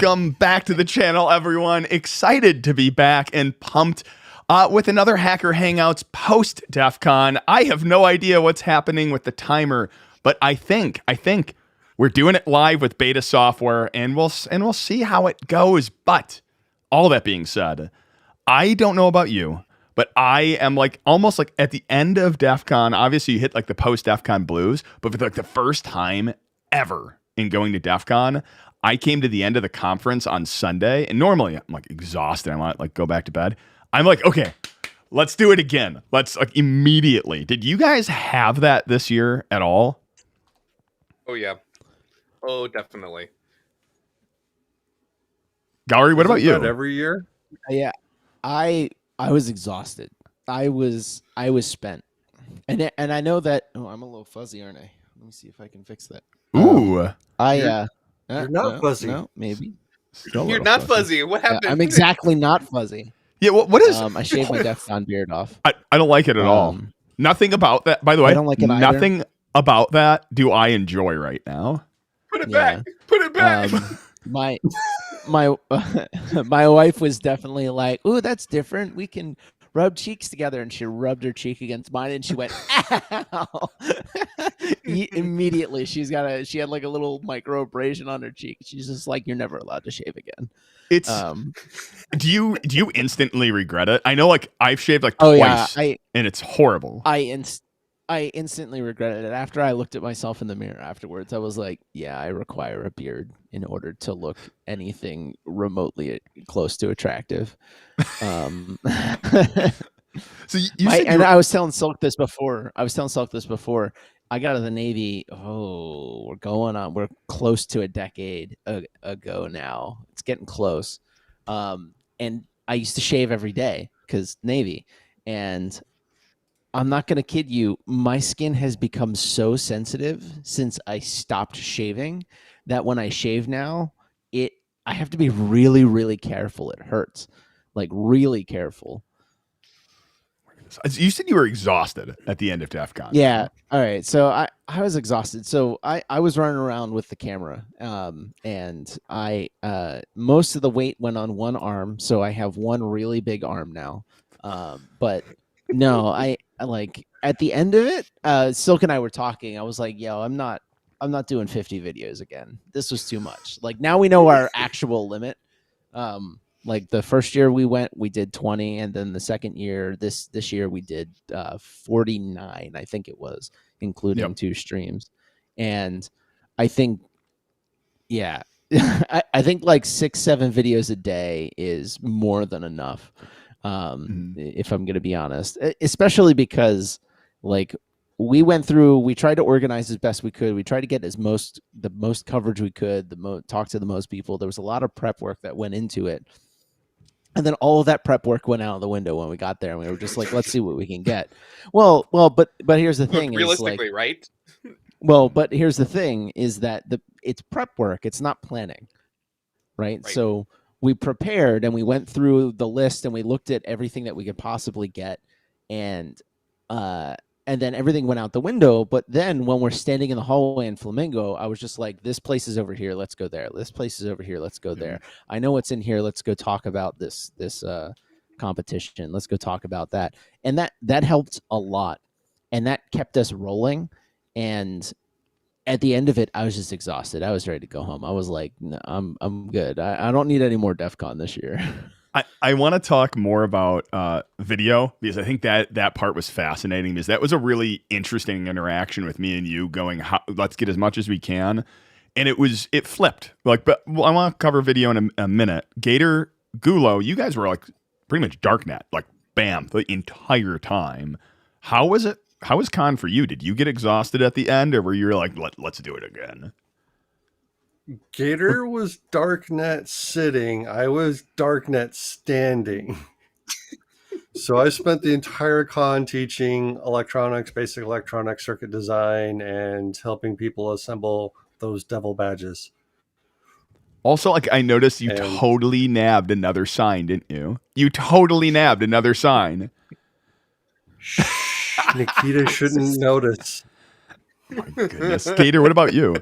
Welcome back to the channel, everyone. Excited to be back and pumped with another Hacker Hangouts post DEF CON. I have no idea what's happening with the timer, but I think we're doing it live with beta software, and we'll see how it goes. But all that being said, I don't know about you, but I am almost like at the end of DEF CON. Obviously, you hit like the post DEF CON blues, but for like the first time ever in going to DEF CON, I came to the end of the conference on Sunday, and normally I'm like exhausted. I want to like go back to bed. I'm like, okay, let's do it again. Let's like immediately. Did you guys have that this year at all? Oh yeah. Oh, definitely. Gourry, what about you? Every year? Yeah, I was exhausted. I was spent, and I know that. Oh, I'm a little fuzzy, aren't I? Let me see if I can fix that. Ooh, You're not fuzzy. No, maybe. You're not fuzzy. What happened? Yeah, I'm exactly not fuzzy. Yeah, what is? I shaved my DEF CON beard off. I don't like it at all. Nothing about that. By the way, I don't like it nothing about that do I enjoy right now. Put it back. Put it back. My wife was definitely like, "Ooh, that's different. We can rub cheeks together," and she rubbed her cheek against mine, and she went, "Ow!" Immediately, she had like a little micro abrasion on her cheek. She's just like, "You're never allowed to shave again." It's do you instantly regret it? I know, like I've shaved like twice, and it's horrible. I instantly regretted it. After I looked at myself in the mirror afterwards, I was like, yeah, I require a beard in order to look anything remotely close to attractive. So I was telling Silk this before. I got out of the Navy. Oh, we're close to a decade ago now. It's getting close. And I used to shave every day because Navy. And I'm not going to kid you. My skin has become so sensitive since I stopped shaving that when I shave now, I have to be really, really careful. It hurts, like really careful. You said you were exhausted at the end of DEF CON. Yeah. All right. So I was exhausted. So I was running around with the camera, and most of the weight went on one arm. So I have one really big arm now. But no, I like at the end of it, Silk and I were talking. I was like, yo, I'm not doing 50 videos again. This was too much. Like now we know our actual limit. Like the first year we did 20, and then the second year, this year we did 49, I think it was, including 2 streams. And I think, yeah, I think like 6-7 videos a day is more than enough. If I'm going to be honest, especially because like we tried to organize as best we could. We tried to get the most coverage we could, talk to the most people. There was a lot of prep work that went into it. And then all of that prep work went out the window when we got there, and we were just like, let's see what we can get. Well, but here's the thing. Realistically, right? Well, but here's the thing is that it's prep work. It's not planning. Right. So we prepared and we went through the list and we looked at everything that we could possibly get. And then everything went out the window. But then when we're standing in the hallway in Flamingo, I was just like, this place is over here. Let's go there. This place is over here. Let's go there. I know what's in here. Let's go talk about this competition. Let's go talk about that. And that helped a lot. And that kept us rolling. And at the end of it, I was just exhausted. I was ready to go home. I was like, no, I'm good. I don't need any more DEF CON this year. I want to talk more about video, because I think that part was fascinating, because that was a really interesting interaction with me and you going, let's get as much as we can. And it flipped. Like, but I want to cover video in a minute. Gator, Gulo, you guys were like pretty much Darknet, like bam, the entire time. How was it? How was con for you? Did you get exhausted at the end, or were you like, let's do it again? Gator was Darknet sitting. I was Darknet standing. So I spent the entire con teaching electronics, basic electronics, circuit design, and helping people assemble those devil badges. Also, like, I noticed you totally nabbed another sign, didn't you? You totally nabbed another sign. Nikita shouldn't notice. My goodness. Gator, what about you?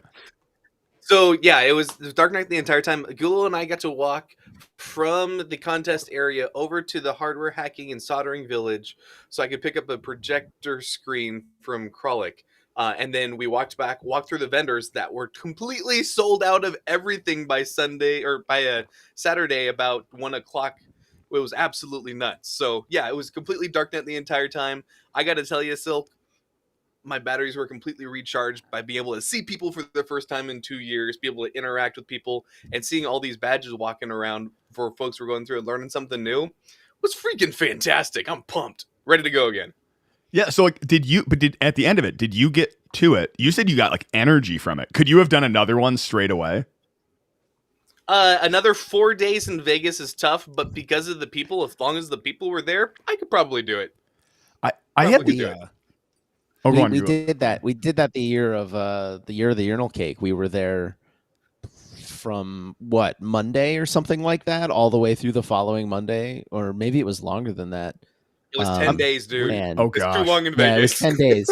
So yeah, it was Dark Knight the entire time. Gulo and I got to walk from the contest area over to the hardware hacking and soldering village, so I could pick up a projector screen from Kralik. And then we walked through the vendors that were completely sold out of everything by Sunday or by Saturday about 1 o'clock. It was absolutely nuts. So yeah, it was completely Darknet the entire time. I got to tell you, Silk, my batteries were completely recharged by being able to see people for the first time in 2 years, be able to interact with people, and seeing all these badges walking around for folks who were going through and learning something new was freaking fantastic. I'm pumped, ready to go again. Yeah. So like, at the end of it, did you get to it? You said you got like energy from it. Could you have done another one straight away? Another 4 days in Vegas is tough, but because of the people, as long as the people were there, I could probably do it. I had the we did that. We did that the year of the urinal cake. We were there from Monday or something like that, all the way through the following Monday, or maybe it was longer than that. It was 10 days, dude. And, it's too long in Vegas. Yeah, it was 10 days.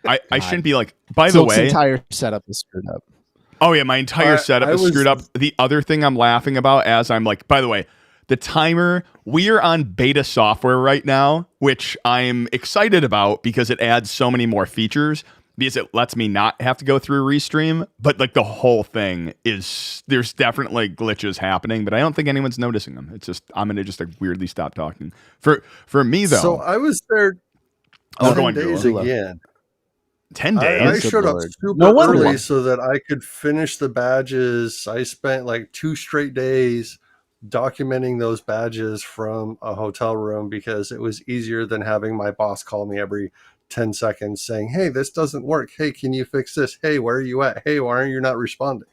I shouldn't be like. By the Silk's way, entire setup is screwed up. Oh yeah, my entire setup is screwed up. The other thing I'm laughing about as I'm like, by the way, the timer, we are on beta software right now, which I'm excited about because it adds so many more features, because it lets me not have to go through Restream. But like the whole thing there's definitely glitches happening, but I don't think anyone's noticing them. It's just, I'm going to just like weirdly stop talking. For me though. So I was there 10 days again. 10 days? I showed up super early so that I could finish the badges. I spent like 2 straight days documenting those badges from a hotel room because it was easier than having my boss call me every 10 seconds saying, hey, this doesn't work. Hey, can you fix this? Hey, where are you at? Hey, why are you not responding?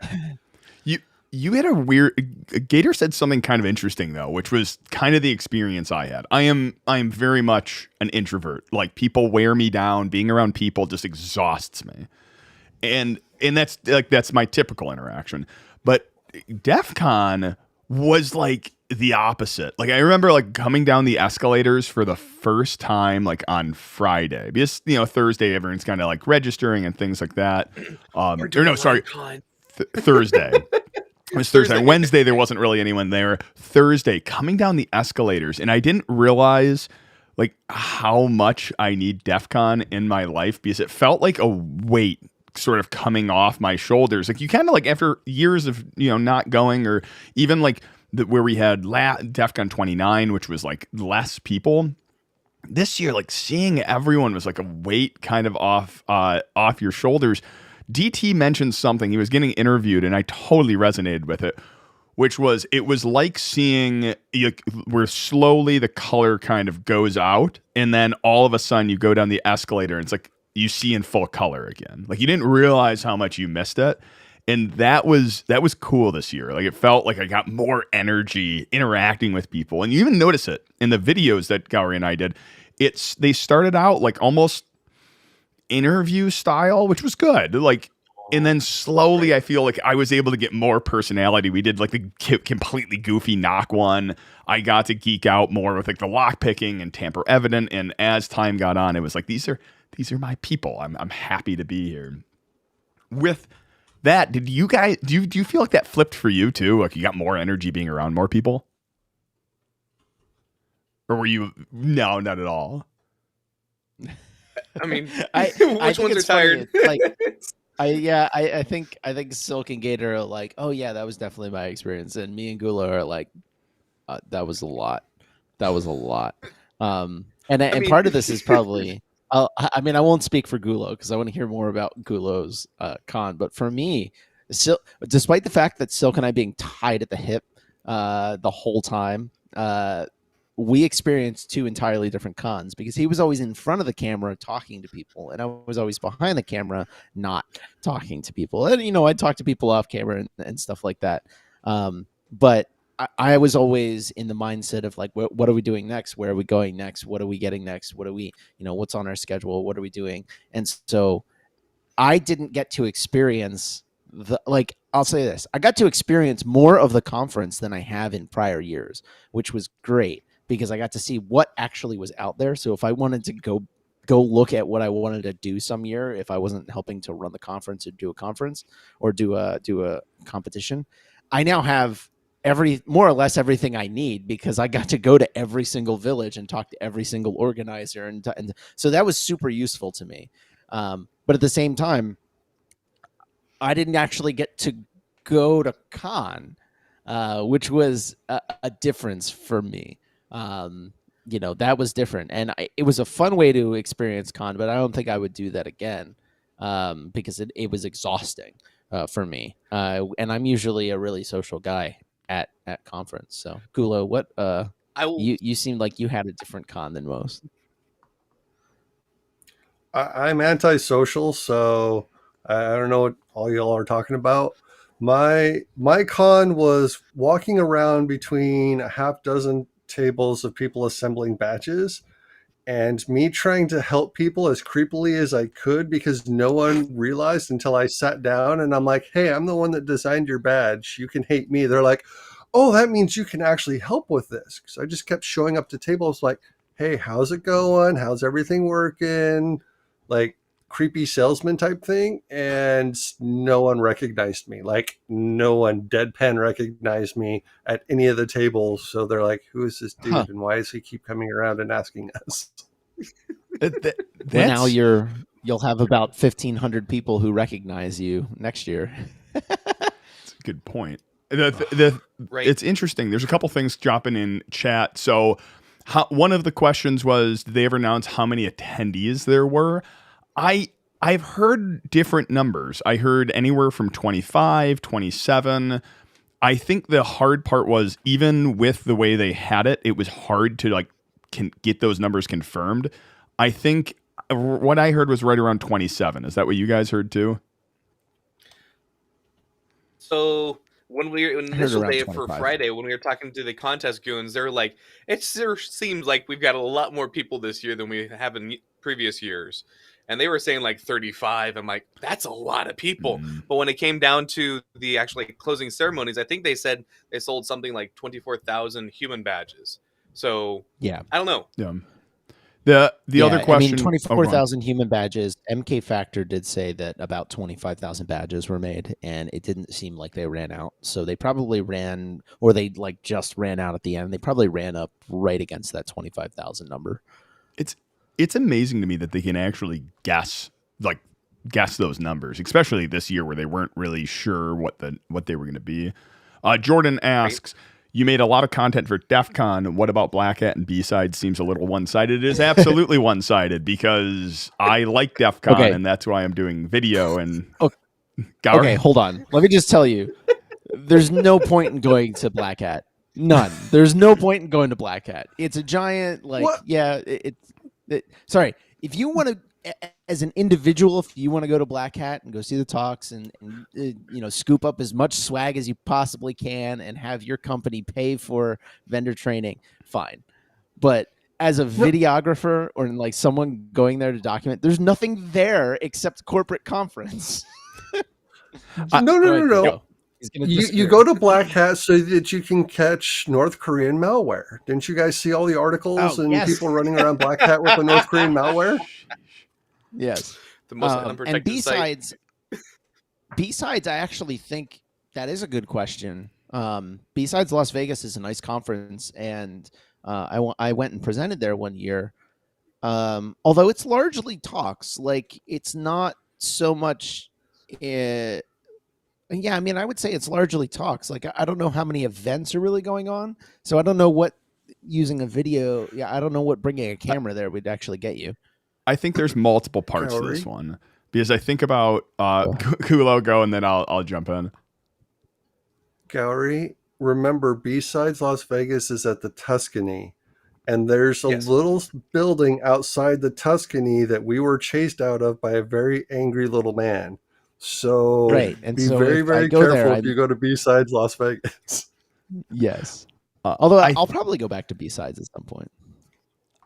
You had a weird. Gator said something kind of interesting though, which was kind of the experience I had. I am very much an introvert. Like, people wear me down. Being around people just exhausts me, and that's my typical interaction. But DEF CON was like the opposite. Like, I remember like coming down the escalators for the first time like on Friday, because Thursday everyone's kind of like registering and things like that. Thursday. It was Thursday. Wednesday, there wasn't really anyone there. Thursday, coming down the escalators, and I didn't realize like how much I need DEF CON in my life, because it felt like a weight sort of coming off my shoulders. Like, you kind of like, after years of not going, or even like where we had DEF CON 29, which was like less people. This year, like, seeing everyone was like a weight kind of off your shoulders. DT mentioned something. He was getting interviewed, and I totally resonated with it, which was, it was like seeing where slowly the color kind of goes out, and then all of a sudden you go down the escalator, and it's like you see in full color again. Like, you didn't realize how much you missed it. And that was cool this year. Like, it felt like I got more energy interacting with people. And you even notice it in the videos that Gourry and I did. They started out like almost interview style, which was good. Like, and then slowly I feel like I was able to get more personality. We did like the completely goofy knock one. I got to geek out more with like the lock picking and tamper evident. And as time got on, it was like, these are my people. I'm happy to be here. With that, did you guys do you feel like that flipped for you too? Like, you got more energy being around more people? Or were you no, not at all? I mean, which ones are tired? I think Silk and Gator are like, oh yeah, that was definitely my experience, and me and Gulo are like, that was a lot. And part of this is probably, I won't speak for Gulo because I want to hear more about Gulo's con, but for me, despite the fact that Silk and I being tied at the hip the whole time, we experienced 2 entirely different cons, because he was always in front of the camera talking to people, and I was always behind the camera not talking to people. And I'd talk to people off camera and stuff like that. But I was always in the mindset of like, what are we doing next? Where are we going next? What are we getting next? What are we, what's on our schedule? What are we doing? And so I didn't get to experience I'll say this. I got to experience more of the conference than I have in prior years, which was great, because I got to see what actually was out there. So if I wanted to go go look at what I wanted to do some year if I wasn't helping to run the conference or do a conference or do a competition. I now have more or less everything I need because I got to go to every single village and talk to every single organizer, and so that was super useful to me. But at the same time, I didn't actually get to go to con, which was a difference for me. That was different, and it was a fun way to experience con, but I don't think I would do that again because it was exhausting for me. And I'm usually a really social guy at conference. So, Gulo, what you seemed like you had a different con than most. I'm antisocial, so I don't know what all y'all are talking about. My con was walking around between a half dozen tables of people assembling badges, and me trying to help people as creepily as I could because no one realized until I sat down and I'm like, hey, I'm the one that designed your badge. You can hate me. They're like, oh, that means you can actually help with this. So I just kept showing up to tables like, hey, how's it going? How's everything working? Like creepy salesman type thing. And no one recognized me. Like no one deadpan recognized me at any of the tables. So they're like, who is this dude? And why does he keep coming around and asking us? Now you'll have about 1,500 people who recognize you next year. That's a good point. Right. It's interesting. There's a couple things dropping in chat. So one of the questions was, did they ever announce how many attendees there were? I've heard different numbers. I heard anywhere from 25, 27. I think the hard part was, even with the way they had it, it was hard to get those numbers confirmed. I think what I heard was right around 27. Is that what you guys heard too? So when we were initial day 25. for Friday, when we were talking to the contest goons, they're like, it sure seems like we've got a lot more people this year than we have in previous years. And they were saying like 35. I'm like, that's a lot of people. Mm. But when it came down to the actually closing ceremonies, I think they said they sold something like 24,000 human badges. So yeah, I don't know. Yeah. The other question, 24,000 human badges. MK Factor did say that about 25,000 badges were made, and it didn't seem like they ran out. So they probably ran, or they just ran out at the end. They probably ran up right against that 25,000 number. It's amazing to me that they can actually guess those numbers, especially this year where they weren't really sure what they were going to be. Jordan asks, you made a lot of content for DEF CON. What about Black Hat and B-Side? Seems a little one-sided. It is absolutely one-sided because I like DEF CON, and that's why I'm doing video. And okay, hold on. Let me just tell you, there's no point in going to Black Hat. None. There's no point in going to Black Hat. It's a giant, sorry, if you want to, as an individual, if you want to go to Black Hat and go see the talks and scoop up as much swag as you possibly can and have your company pay for vendor training, fine. But as a videographer or someone going there to document, there's nothing there except corporate conference. No. You go to Black Hat so that you can catch North Korean malware. Didn't you guys see all the articles people running around Black Hat with the North Korean malware? Yes. The most unprotected and site. B-Sides, I actually think that is a good question. B-Sides Las Vegas is a nice conference, and I went and presented there one year. Although it's largely talks, it's not so much. Yeah, I mean, I would say it's largely talks. I don't know how many events are really going on, so I don't know what using a video. Yeah, I don't know what bringing a camera there would actually get you. I think there's multiple parts to this one because I think about Gulo go, and then I'll jump in. Gourry, remember B-Sides Las Vegas is at the Tuscany, and there's a little building outside the Tuscany that we were chased out of by a very angry little man. So and be very, very careful if you go to B-Sides Las Vegas. Yes. Although I'll probably go back to B-Sides at some point.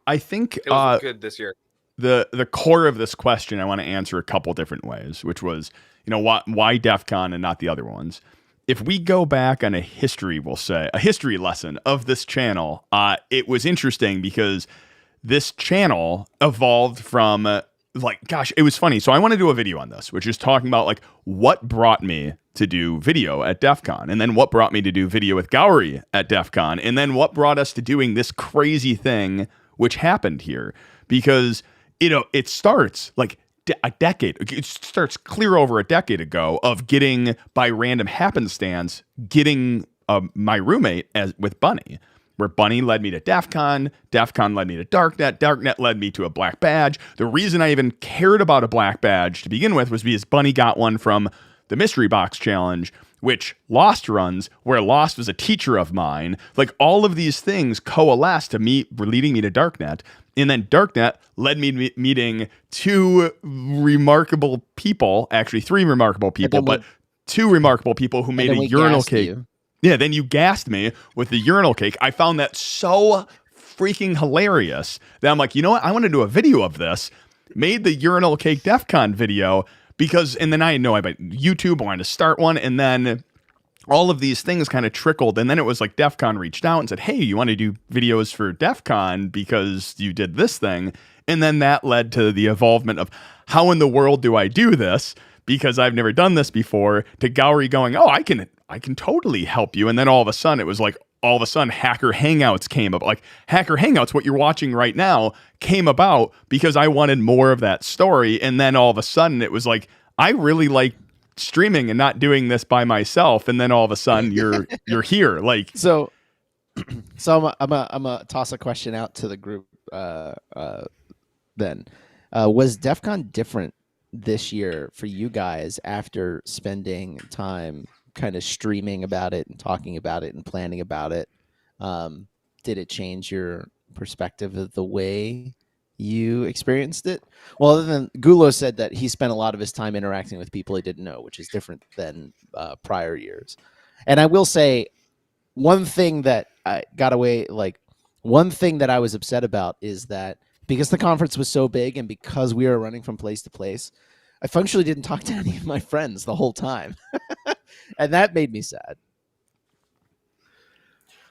I think it was good this year. The core of this question I want to answer a couple different ways, which was, why DEF CON and not the other ones? If we go back on a history lesson of this channel, it was interesting because this channel evolved from like, gosh, it was funny. So I want to do a video on this, which is talking about like what brought me to do video at DEF CON, and then what brought me to do video with Gourry at DEF CON, and then what brought us to doing this crazy thing which happened here. Because, you know, it starts like it starts clear over a decade ago of getting, by random happenstance, getting my roommate with Bunny, where Bunny led me to DEF CON led me to Darknet led me to a black badge. The reason I even cared about a black badge to begin with was because Bunny got one from the Mystery Box Challenge, which Lost runs, where Lost was a teacher of mine. Like, all of these things coalesced to leading me to Darknet. And then Darknet led me meeting two remarkable people, actually three remarkable people, but two remarkable people who made a urinal cake. Yeah, then you gassed me with the urinal cake. I found that so freaking hilarious that I'm like, you know what? I want to do a video of this. Made the urinal cake DEF CON video because, and then I know about YouTube, I wanted to start one, and then all of these things kind of trickled, and then it was like DEF CON reached out and said, hey, you want to do videos for DEF CON because you did this thing? And then that led to the evolvement of how in the world do I do this? Because I've never done this before, to Gourry going, oh, I can totally help you. And then all of a sudden it was like, all of a sudden Hacker Hangouts came up. Like, Hacker Hangouts, what you're watching right now, came about because I wanted more of that story. And then all of a sudden it was like, I really like streaming and not doing this by myself. And then all of a sudden you're here. Like, so I'm a toss a question out to the group. Then was DEF CON different this year for you guys after spending time kind of streaming about it and talking about it and planning about it? Did it change your perspective of the way you experienced it? Well, other than Gulo said that he spent a lot of his time interacting with people he didn't know, which is different than prior years. And I will say one thing that I got away, like one thing that I was upset about is that because the conference was so big and because we were running from place to place, I functionally didn't talk to any of my friends the whole time. And that made me sad.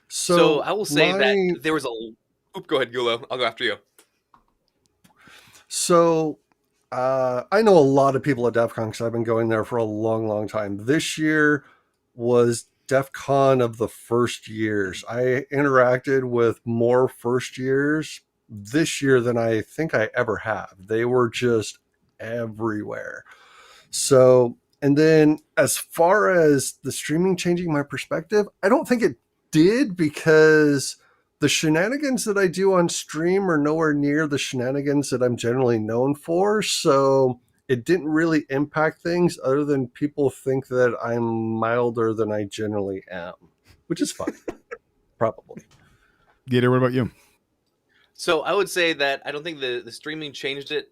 So I will say that there was a... Go ahead, Gulo. I'll go after you. So I know a lot of people at DEF CON because I've been going there for a long, long time. This year was DEF CON of the first years. I interacted with more first years this year than I think I ever have. They were just everywhere. So, and then as far as the streaming changing my perspective, I don't think it did, because the shenanigans that I do on stream are nowhere near the shenanigans that I'm generally known for. So it didn't really impact things other than people think that I'm milder than I generally am, which is fine. Probably. Gator, what about you? So I would say that I don't think the streaming changed it,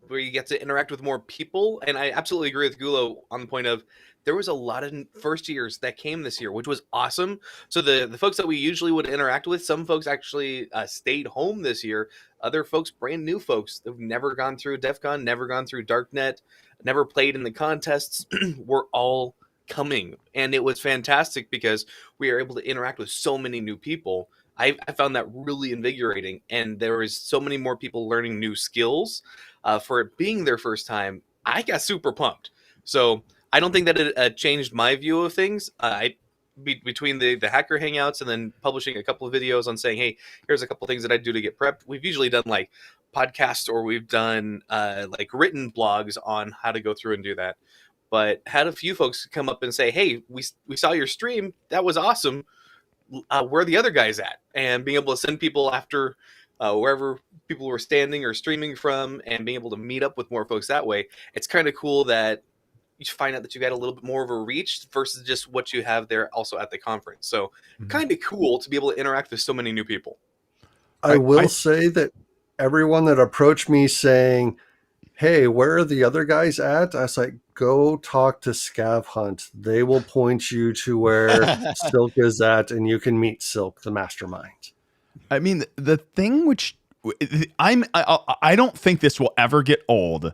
where you get to interact with more people. And I absolutely agree with Gulo on the point of there was a lot of first years that came this year, which was awesome. So the folks that we usually would interact with, some folks actually stayed home this year. Other folks, brand new folks that have never gone through DEF CON, never gone through Darknet, never played in the contests, were all coming. And it was fantastic because we are able to interact with so many new people. I found that really invigorating, and there was so many more people learning new skills for it being their first time. I got super pumped. So I don't think that it changed my view of things. Between the Hacker Hangouts and then publishing a couple of videos on saying, hey, here's a couple things that I do to get prepped. We've usually done like podcasts, or we've done like written blogs on how to go through and do that. But had a few folks come up and say, hey, we saw your stream. That was awesome. Where are the other guys at? And being able to send people after wherever people were standing or streaming from, and being able to meet up with more folks that way. It's kind of cool that you find out that you got a little bit more of a reach versus just what you have there also at the conference. So kind of cool to be able to interact with so many new people. I will say that everyone that approached me saying, hey, where are the other guys at? I was like, go talk to Scav Hunt. They will point you to where Silk is at, and you can meet Silk, the mastermind. I mean, the thing which I don't think this will ever get old,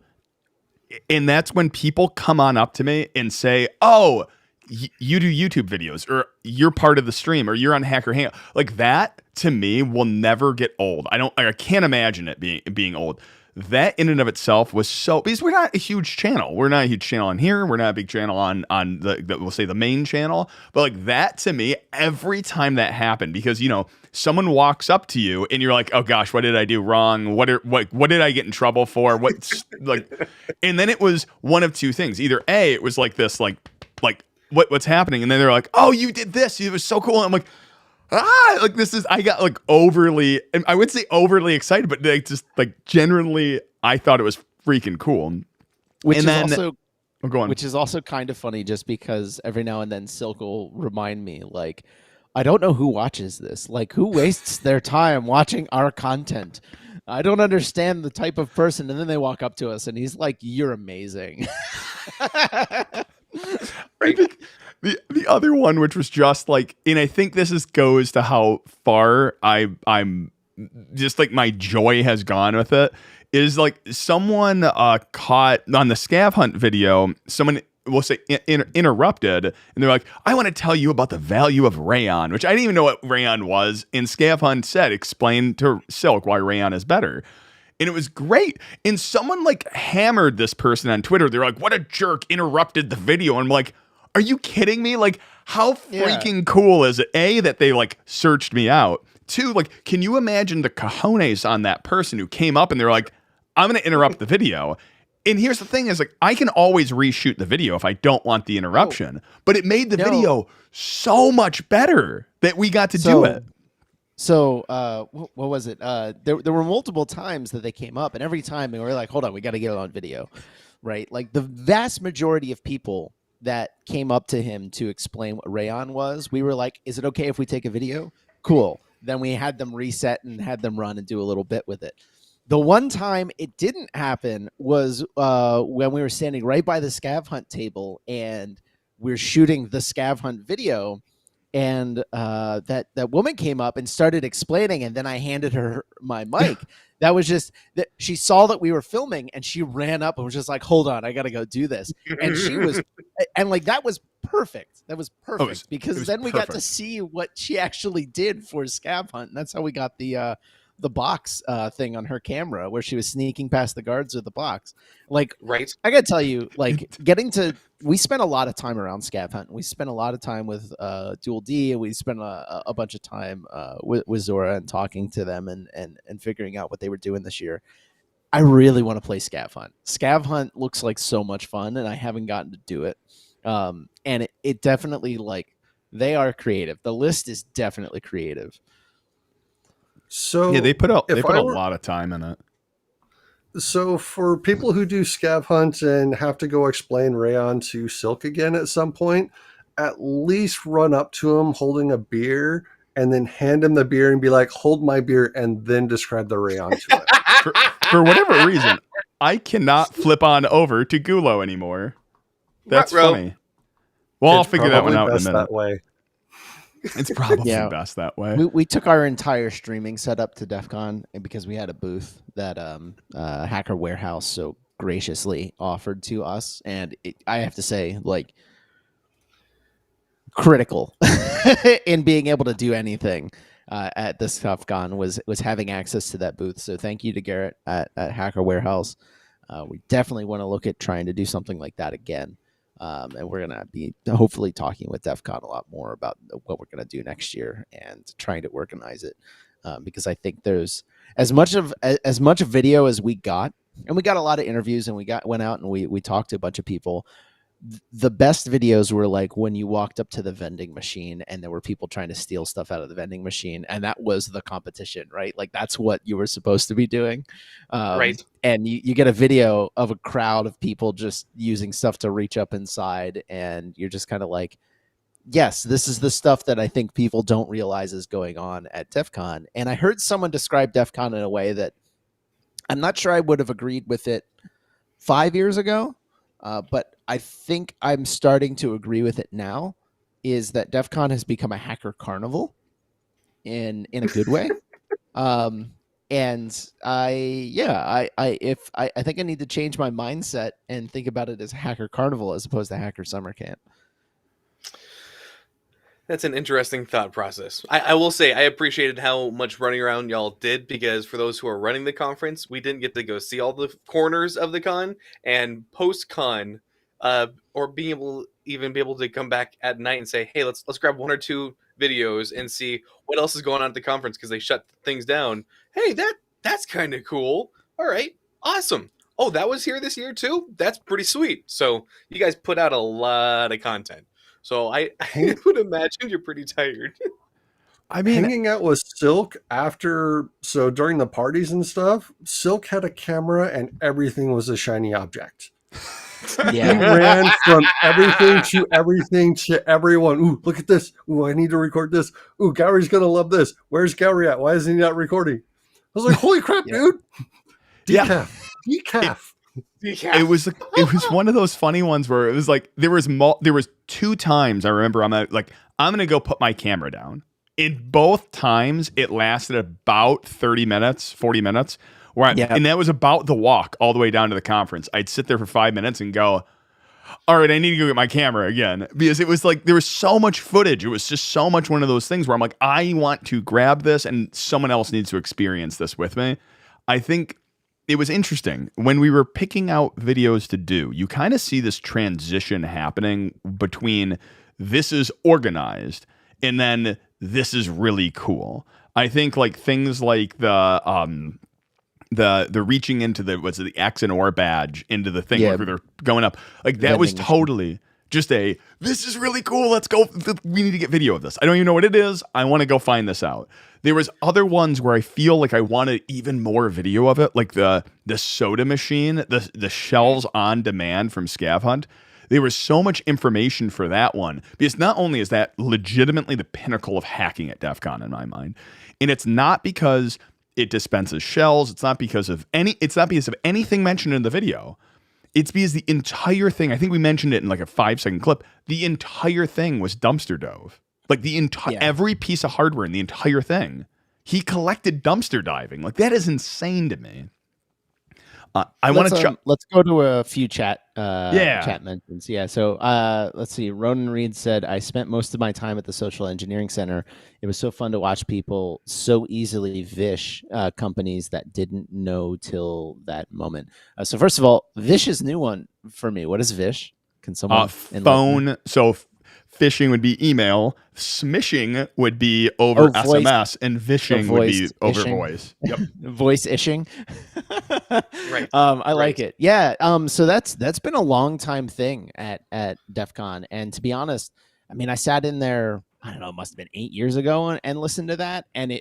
and that's when people come on up to me and say, oh, you do YouTube videos, or you're part of the stream, or you're on Hacker Hangout. Like that to me will never get old. I can't imagine it being old. That in and of itself was so, because we're not a huge channel. We're not a huge channel on here. We're not a big channel on we'll say the main channel. But like that to me, every time that happened, because someone walks up to you and you're like, oh gosh, what did I do wrong? What did I get in trouble for? What's like, and then it was one of two things. Either A, it was like this, like what's happening, and then they're like, oh, you did this. It was so cool. And I'm like, like this is, I got like overly, and I would say overly excited, but like just like generally, I thought it was freaking cool. Which and is then, also go on. Which is also kind of funny, just because every now and then Silk will remind me, like, I don't know who watches this. Like, who wastes their time watching our content? I don't understand the type of person. And then they walk up to us and he's like, you're amazing. Right. The other one, which was just like, and I think this goes to how far I'm just like my joy has gone with it, is like someone caught on the scav hunt video, someone will say interrupted, and they're like, I want to tell you about the value of rayon, which I didn't even know what rayon was, and scav hunt explained to Silk why rayon is better. And it was great. And someone like hammered this person on Twitter. They're like, what a jerk, interrupted the video. And I'm like, are you kidding me? Like, how freaking cool is it? A, that they like searched me out. Two, like, can you imagine the cojones on that person who came up and they're like, I'm going to interrupt the video. And here's the thing is, like, I can always reshoot the video if I don't want the interruption. But it made the video so much better that we got to do it. So, what was it? There were multiple times that they came up, and every time they were like, hold on, we got to get it on video, right? Like, the vast majority of people that came up to him to explain what rayon was, we were like, is it okay if we take a video? Cool. Then we had them reset and had them run and do a little bit with it. The one time it didn't happen was when we were standing right by the scav hunt table and we're shooting the scav hunt video, and that woman came up and started explaining, and then I handed her my mic. That was just that she saw that we were filming, and she ran up and was just like, hold on, I got to go do this. And she was, and like, that was perfect. That was perfect, because then we got to see what she actually did for scav hunt. And that's how we got the box thing on her camera, where she was sneaking past the guards with the box. Like, right. I gotta tell you, like, we spent a lot of time around scav hunt. We spent a lot of time with Dual D, and we spent a bunch of time with Zora and talking to them and figuring out what they were doing this year. I really want to play scav hunt. Scav hunt looks like so much fun, and I haven't gotten to do it. And it definitely, like, they are creative. The list is definitely creative. So yeah, they put a lot of time in it. So for people who do scav hunt and have to go explain rayon to Silk again at some point, at least run up to him holding a beer and then hand him the beer and be like, hold my beer, and then describe the rayon to it. For whatever reason, I cannot flip on over to Gulo anymore. That's funny. Well, I'll figure that one out in a minute. That way. It's probably best that way. We took our entire streaming setup to DEF CON because we had a booth that Hacker Warehouse so graciously offered to us. And I have to say, like, critical in being able to do anything at this DEF CON was having access to that booth. So thank you to Garrett at Hacker Warehouse. We definitely want to look at trying to do something like that again. And we're going to be hopefully talking with DEF CON a lot more about what we're going to do next year and trying to organize it. Because I think there's as much video as we got, and we got a lot of interviews, and went out and we talked to a bunch of people. The best videos were like when you walked up to the vending machine and there were people trying to steal stuff out of the vending machine, and that was the competition, right? Like, that's what you were supposed to be doing. Right. And you get a video of a crowd of people just using stuff to reach up inside, and you're just kind of like, yes, this is the stuff that I think people don't realize is going on at DEF CON. And I heard someone describe DEF CON in a way that I'm not sure I would have agreed with it 5 years ago. But I think I'm starting to agree with it now, is that DEF CON has become a hacker carnival in a good way. And I think I need to change my mindset and think about it as a hacker carnival as opposed to hacker summer camp. That's an interesting thought process. I will say I appreciated how much running around y'all did, because for those who are running the conference, we didn't get to go see all the corners of the con, and post con, or being able even be able to come back at night and say, hey, let's grab one or two videos and see what else is going on at the conference, because they shut things down. Hey, that's kind of cool. All right, awesome. Oh, that was here this year too? That's pretty sweet. So you guys put out a lot of content. So I would imagine you're pretty tired. I mean, Hanging out with Silk during the parties and stuff, Silk had a camera and everything was a shiny object. He ran from everything to everyone. Ooh, look at this. Ooh, I need to record this. Ooh, Gourry's going to love this. Where's Gourry at? Why isn't he not recording? I was like, holy crap, dude. Decaf. It was one of those funny ones where it was like there was two times I remember I'm gonna go put my camera down. In both times it lasted about 30 minutes, 40 minutes. And that was about the walk all the way down to the conference. I'd sit there for 5 minutes and go, all right, I need to go get my camera again, because it was like there was so much footage. It was just so much one of those things where I'm like, I want to grab this and someone else needs to experience this with me. I think it was interesting when we were picking out videos to do. You kind of see this transition happening between this is organized and then this is really cool. I think like things like the reaching into the X and or badge into the thing where they're going up, like that was totally just this is really cool. Let's go. We need to get video of this. I don't even know what it is. I want to go find this out. There was other ones where I feel like I wanted even more video of it, like the soda machine, the shells on demand from Scav Hunt. There was so much information for that one, because not only is that legitimately the pinnacle of hacking at DEF CON in my mind, and it's not because it dispenses shells, it's not because of anything mentioned in the video. It's because the entire thing, I think we mentioned it in like a 5-second clip, the entire thing was dumpster dove. Like every piece of hardware in the entire thing, he collected dumpster diving. Like that is insane to me. Let's go to a few chat mentions. Yeah. So let's see. Ronan Reed said, I spent most of my time at the Social Engineering Center. It was so fun to watch people so easily vish companies that didn't know till that moment. So first of all, vish is a new one for me. What is vish? Can someone phone? So phishing would be email, smishing would be over SMS, and vishing would be over voice. Yep. Voice ishing. Right. I like it. Yeah. So that's been a long time thing at DEF CON. And to be honest, I mean, I sat in there, I don't know, it must have been 8 years ago and listened to that. And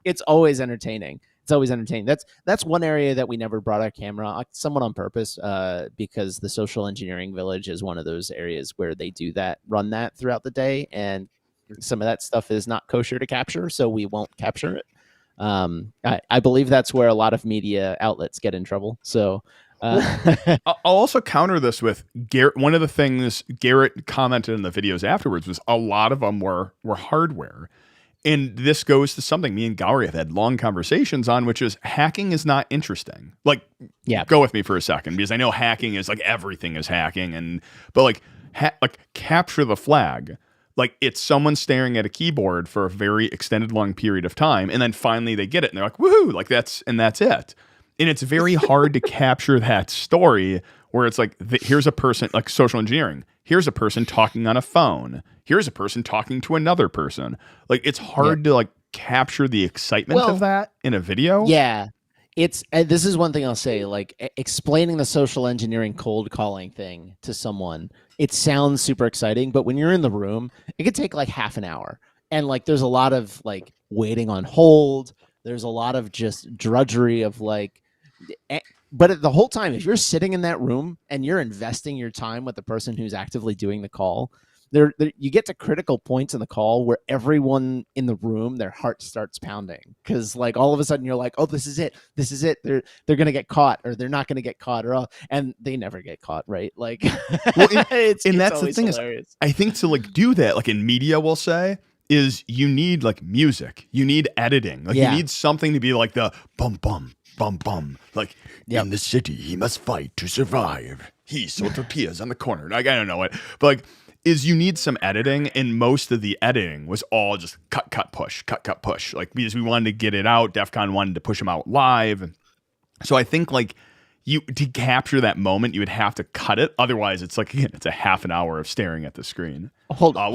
it's always entertaining. It's always entertaining. That's one area that we never brought our camera, somewhat on purpose, because the Social Engineering Village is one of those areas where they run that throughout the day, and some of that stuff is not kosher to capture, so we won't capture it. I believe that's where a lot of media outlets get in trouble. So I'll also counter this with Garrett. One of the things Garrett commented in the videos afterwards was a lot of them were hardware. And this goes to something me and Gourry have had long conversations on, which is hacking is not interesting. Like, go with me for a second, because I know hacking is like everything is hacking, but like capture the flag. Like it's someone staring at a keyboard for a very extended long period of time, and then finally they get it and they're like, woohoo, like that's it. And it's very hard to capture that story where it's like, here's a person, like social engineering. Here's a person talking on a phone. Here's a person talking to another person. Like it's hard to like capture the excitement of that in a video. Yeah. This is one thing I'll say, like explaining the social engineering cold calling thing to someone, it sounds super exciting, but when you're in the room, it could take like half an hour. And like, there's a lot of like waiting on hold. There's a lot of just drudgery of like, but the whole time, if you're sitting in that room and you're investing your time with the person who's actively doing the call, you get to critical points in the call where everyone in the room, their heart starts pounding, because like all of a sudden you're like, oh, this is it. They're gonna get caught, or they're not gonna get caught, and they never get caught, right? Like, that's the thing hilarious. Is, I think to like do that, like in media, we'll say, is you need like music, you need editing, like you need something to be like the bum bum. Bum bum, like in the city he must fight to survive. He sold tortillas on the corner. Like I don't know what, but like is you need some editing, and most of the editing was all just cut, push, like because we wanted to get it out. DEF CON wanted to push them out live. So I think like you to capture that moment, you would have to cut it. Otherwise, it's like again, it's a half an hour of staring at the screen. Hold on.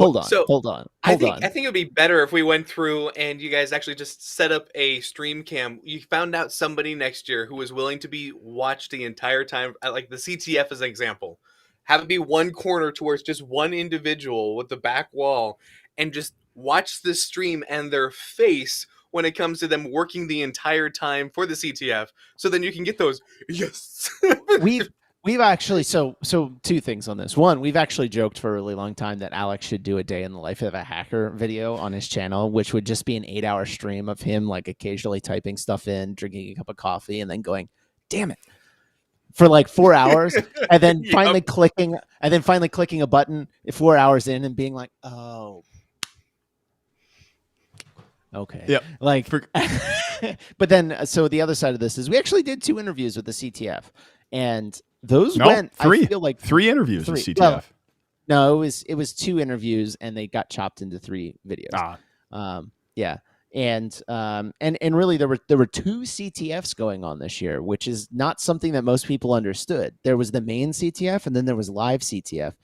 I think it would be better if we went through and you guys actually just set up a stream cam. You found out somebody next year who was willing to be watched the entire time, like the CTF as an example. Have it be one corner towards just one individual with the back wall, and just watch the stream and their face when it comes to them working the entire time for the CTF. So then you can get those yes. We've actually so two things on this. One, we've actually joked for a really long time that Alex should do a day in the life of a hacker video on his channel, which would just be an 8-hour stream of him like occasionally typing stuff in, drinking a cup of coffee, and then going, "Damn it," for like 4 hours, and then finally clicking a button 4 hours in and being like, "Oh, okay." Yeah. Like, but then so the other side of this is we actually did 2 interviews with the CTF, and those went. Three. I feel like 3 interviews with CTF. Well, no, it was 2 interviews, and they got chopped into 3 videos. Yeah, and really there were 2 CTFs going on this year, which is not something that most people understood. There was the main CTF, and then there was live CTF.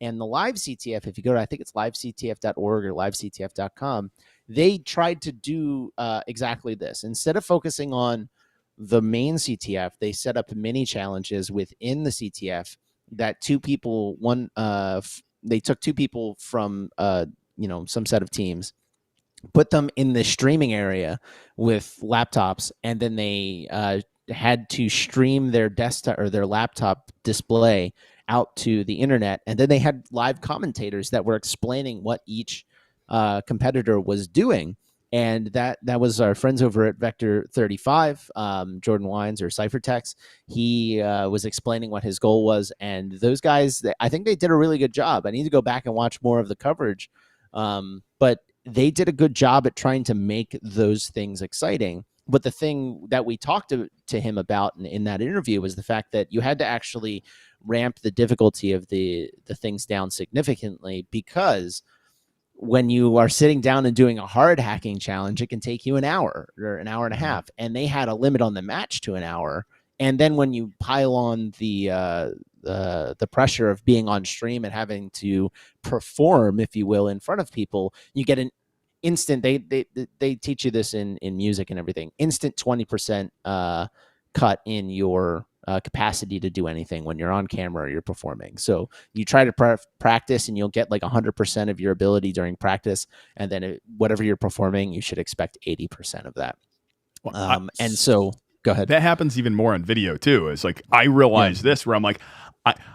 And the live CTF, if you go to, I think it's livectf.org or livectf.com, they tried to do exactly this. Instead of focusing on the main CTF, they set up mini challenges within the CTF that 2 people, they took 2 people from some set of teams, put them in the streaming area with laptops, and then they had to stream their desktop or their laptop display out to the internet, and then they had live commentators that were explaining what each competitor was doing. And that was our friends over at Vector 35, Jordan Wines or Cyphertex. He was explaining what his goal was, and those guys, I think they did a really good job. I need to go back and watch more of the coverage, but they did a good job at trying to make those things exciting. But the thing that we talked to him about in that interview was the fact that you had to actually ramp the difficulty of the things down significantly, because when you are sitting down and doing a hard hacking challenge, it can take you an hour or an hour and a half. And they had a limit on the match to an hour. And then when you pile on the pressure of being on stream and having to perform, if you will, in front of people, you get an instant. They teach you this in music and everything. Instant 20% cut in your capacity to do anything when you're on camera or you're performing. So you try to practice, and you'll get like 100% of your ability during practice, and then whatever you're performing, you should expect 80% of that. And so go ahead. That happens even more on video too. It's like I realize this where I'm like,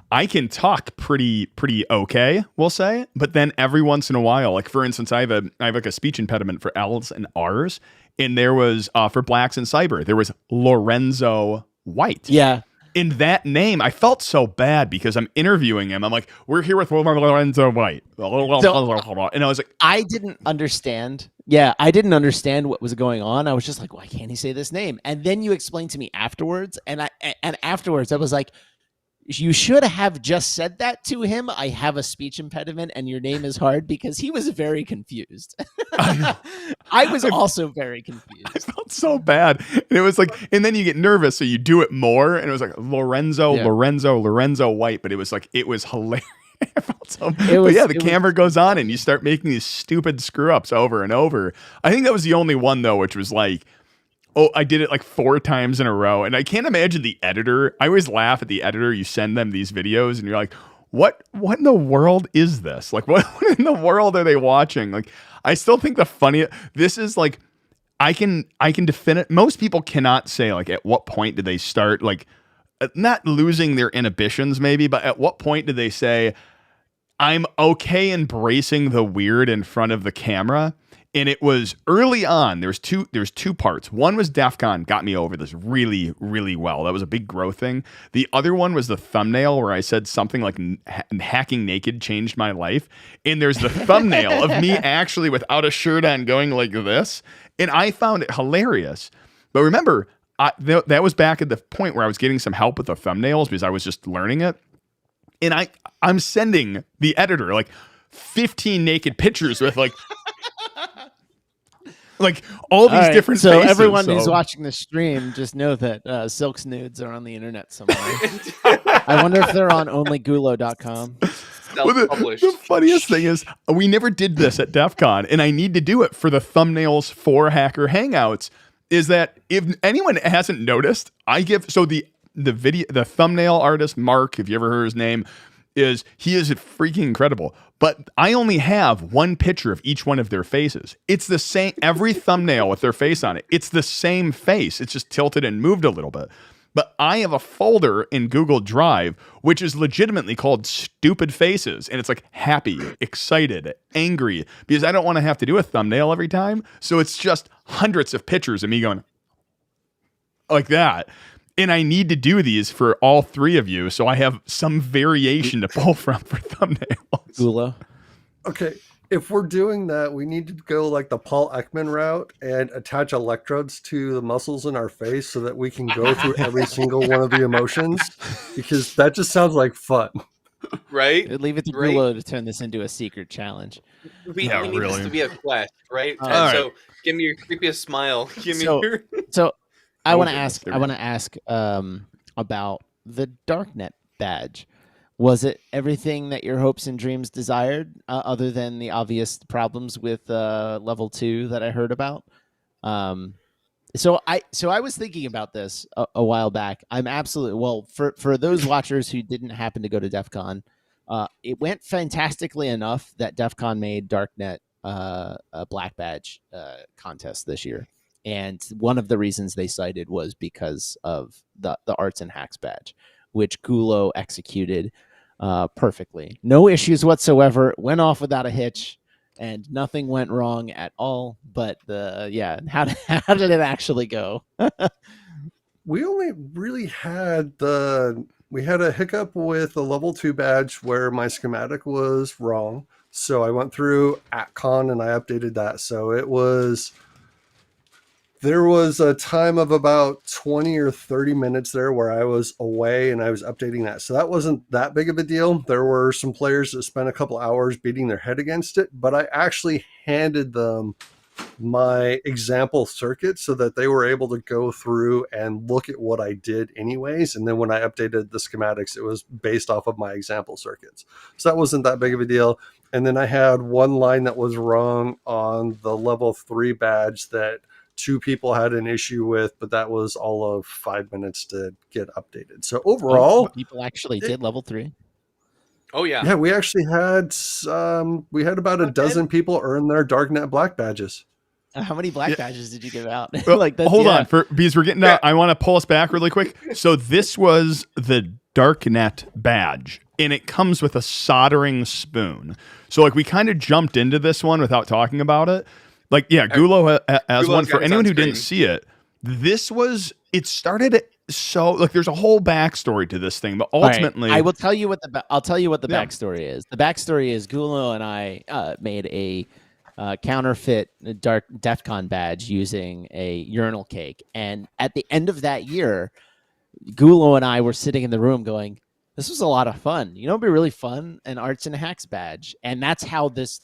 I can talk pretty okay, we'll say, but then every once in a while, like for instance, I have like a speech impediment for L's and R's, and there was for Blacks in Cyber, there was Lorenzo White. Yeah. In that name, I felt so bad because I'm interviewing him. I'm like, we're here with Lorenzo White. And I was like, I didn't understand. Yeah, I didn't understand what was going on. I was just like, why can't he say this name? And then you explained to me afterwards, and afterwards I was like, you should have just said that to him. I have a speech impediment and your name is hard, because he was very confused. I was also very confused. I felt so bad. And it was like, and then you get nervous, so you do it more. And it was like Lorenzo White. But it was like, it was hilarious. I felt so bad. But yeah, the camera goes on and you start making these stupid screw ups over and over. I think that was the only one though, which was like, oh, I did it like 4 times in a row. And I can't imagine the editor. I always laugh at the editor. You send them these videos and you're like, what in the world is this? Like, what in the world are they watching? Like, I still think this is like, I can define it. Most people cannot say like, at what point did they start like not losing their inhibitions maybe, but at what point did they say, I'm okay embracing the weird in front of the camera? And it was early on. There's two parts. One was DEF CON got me over this really, really well. That was a big growth thing. The other one was the thumbnail where I said something like hacking naked changed my life. And there's the thumbnail of me actually without a shirt on going like this. And I found it hilarious. But remember, that was back at the point where I was getting some help with the thumbnails because I was just learning it. And I'm sending the editor like 15 naked pictures with like all these different so faces. Everyone who's watching the stream, just know that Silk's nudes are on the internet somewhere. I wonder if they're on onlygulo.com. Well, the funniest thing is we never did this at DEF CON, and I need to do it for the thumbnails for Hacker Hangouts, is that if anyone hasn't noticed, I give the thumbnail artist, Mark, if you ever heard his name, he is freaking incredible. But I only have one picture of each one of their faces. It's the same, every thumbnail with their face on it. It's the same face. It's just tilted and moved a little bit. But I have a folder in Google Drive, which is legitimately called Stupid Faces. And it's like happy, excited, angry, because I don't want to have to do a thumbnail every time. So it's just hundreds of pictures of me going like that. And I need to do these for all three of you. So I have some variation to pull from for thumbnails. Gulo. Okay. If we're doing that, we need to go like the Paul Ekman route and attach electrodes to the muscles in our face so that we can go through every single one of the emotions, because that just sounds like fun. Right? Leave it to Gulo to turn this into a secret challenge. We need this to be a quest, right? Right. So give me your creepiest smile. So I want to ask about the Darknet badge. Was it everything that your hopes and dreams desired, other than the obvious problems with level 2 that I heard about? So I was thinking about this a while back. I'm absolutely for those watchers who didn't happen to go to DEF CON, it went fantastically enough that DEF CON made Darknet a black badge contest this year. And one of the reasons they cited was because of the Arts and Hacks badge, which Gulo executed perfectly. No issues whatsoever. Went off without a hitch, and nothing went wrong at all. But how did it actually go? We only really had we had a hiccup with the level 2 badge where my schematic was wrong. So I went through AtCon and I updated that. So there was a time of about 20 or 30 minutes there where I was away and I was updating that. So that wasn't that big of a deal. There were some players that spent a couple hours beating their head against it, but I actually handed them my example circuit so that they were able to go through and look at what I did anyways. And then when I updated the schematics, it was based off of my example circuits. So that wasn't that big of a deal. And then I had one line that was wrong on the level 3 badge that 2 people had an issue with, but that was all of 5 minutes to get updated. So overall, people actually did level 3. Oh yeah. Yeah, we actually had about a dozen people earn their Darknet black badges. How many black badges did you give out? Well, hold on, because we're getting I want to pull us back really quick. So this was the Darknet badge, and it comes with a soldering spoon. So we kind of jumped into this one without talking about it. Gulo has one. For anyone who didn't see it, it started so there's a whole backstory to this thing, but ultimately I will tell you what the backstory is. The backstory is Gulo and I made a counterfeit DEF CON badge using a urinal cake, and at the end of that year, Gulo and I were sitting in the room going, this was a lot of fun. You know, it'd be really fun, an Arts and Hacks badge. And that's how this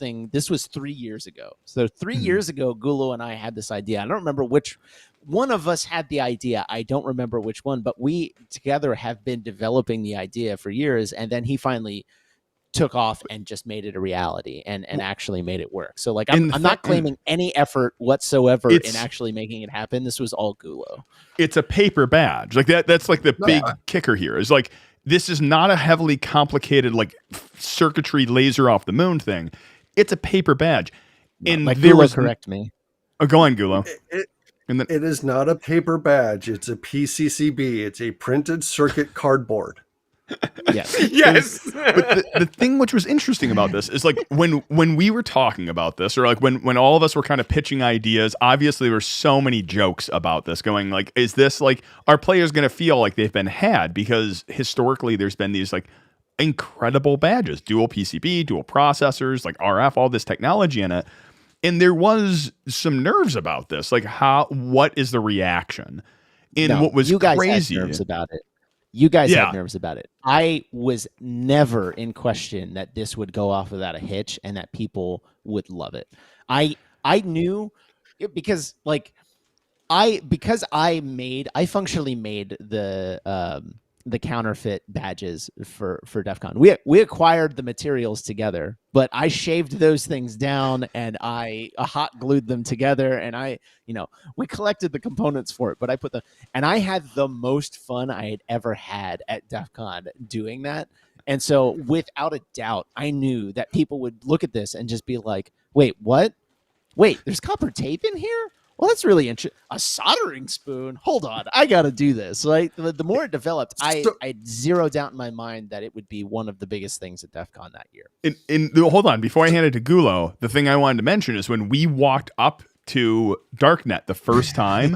was 3 years ago. So 3 years ago, Gulo and I had this idea. I don't remember which one of us had the idea. I don't remember which one, but we together have been developing the idea for years. And then he finally took off and just made it a reality and actually made it work. So I'm not claiming any effort whatsoever in actually making it happen. This was all Gulo. It's a paper badge. That's the big kicker here is this is not a heavily complicated circuitry laser off the moon thing. It's a paper badge. And Gulo correct me. Oh, go on, Gulo. It is not a paper badge. It's a PCCB. It's a printed circuit cardboard. Yes. Yes. But the thing which was interesting about this is when we were talking about this, or when all of us were kind of pitching ideas, obviously there were so many jokes about this going is this are players going to feel like they've been had? Because historically there's been these incredible badges, dual PCB, dual processors, RF, all this technology in it. And there was some nerves about this. What is the reaction? And what was you guys crazy had nerves about it. You guys Yeah. had nerves about it. I was never in question that this would go off without a hitch and that people would love it. I knew it because like I functionally made the counterfeit badges for DEF CON. We acquired the materials together, but I shaved those things down and I hot glued them together, and we collected the components for it, but I had the most fun I had ever had at DEF CON doing that. And so without a doubt, I knew that people would look at this and just be like, wait, what? Wait, there's copper tape in here? Well, that's really interesting. A soldering spoon? Hold on, I got to do this. Like the more it developed, I had zero doubt in my mind that it would be one of the biggest things at DEF CON that year. Hold on, before I hand it to Gulo, the thing I wanted to mention is when we walked up to Darknet the first time,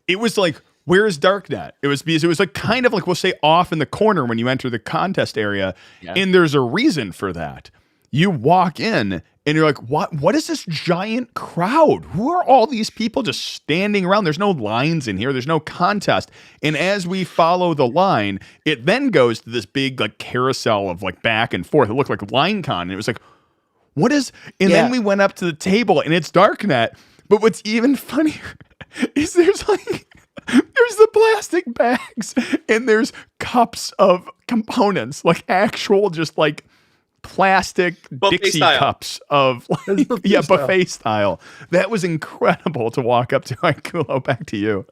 it was like, where is Darknet? It was because it was like kind of like, we'll say, off in the corner when you enter the contest area, and there's a reason for that. You walk in and you're like, what is this giant crowd? Who are all these people just standing around? There's no lines in here. There's no contest. And as we follow the line, it then goes to this big like carousel of like back and forth. It looked like LineCon. And it was like, what is, and then we went up to the table and it's Darknet. But what's even funnier is there's the plastic bags and there's cups of components, like actual just like plastic buffet Dixie style. Cups of buffet style. That was incredible to walk up to. Gulo, back to you.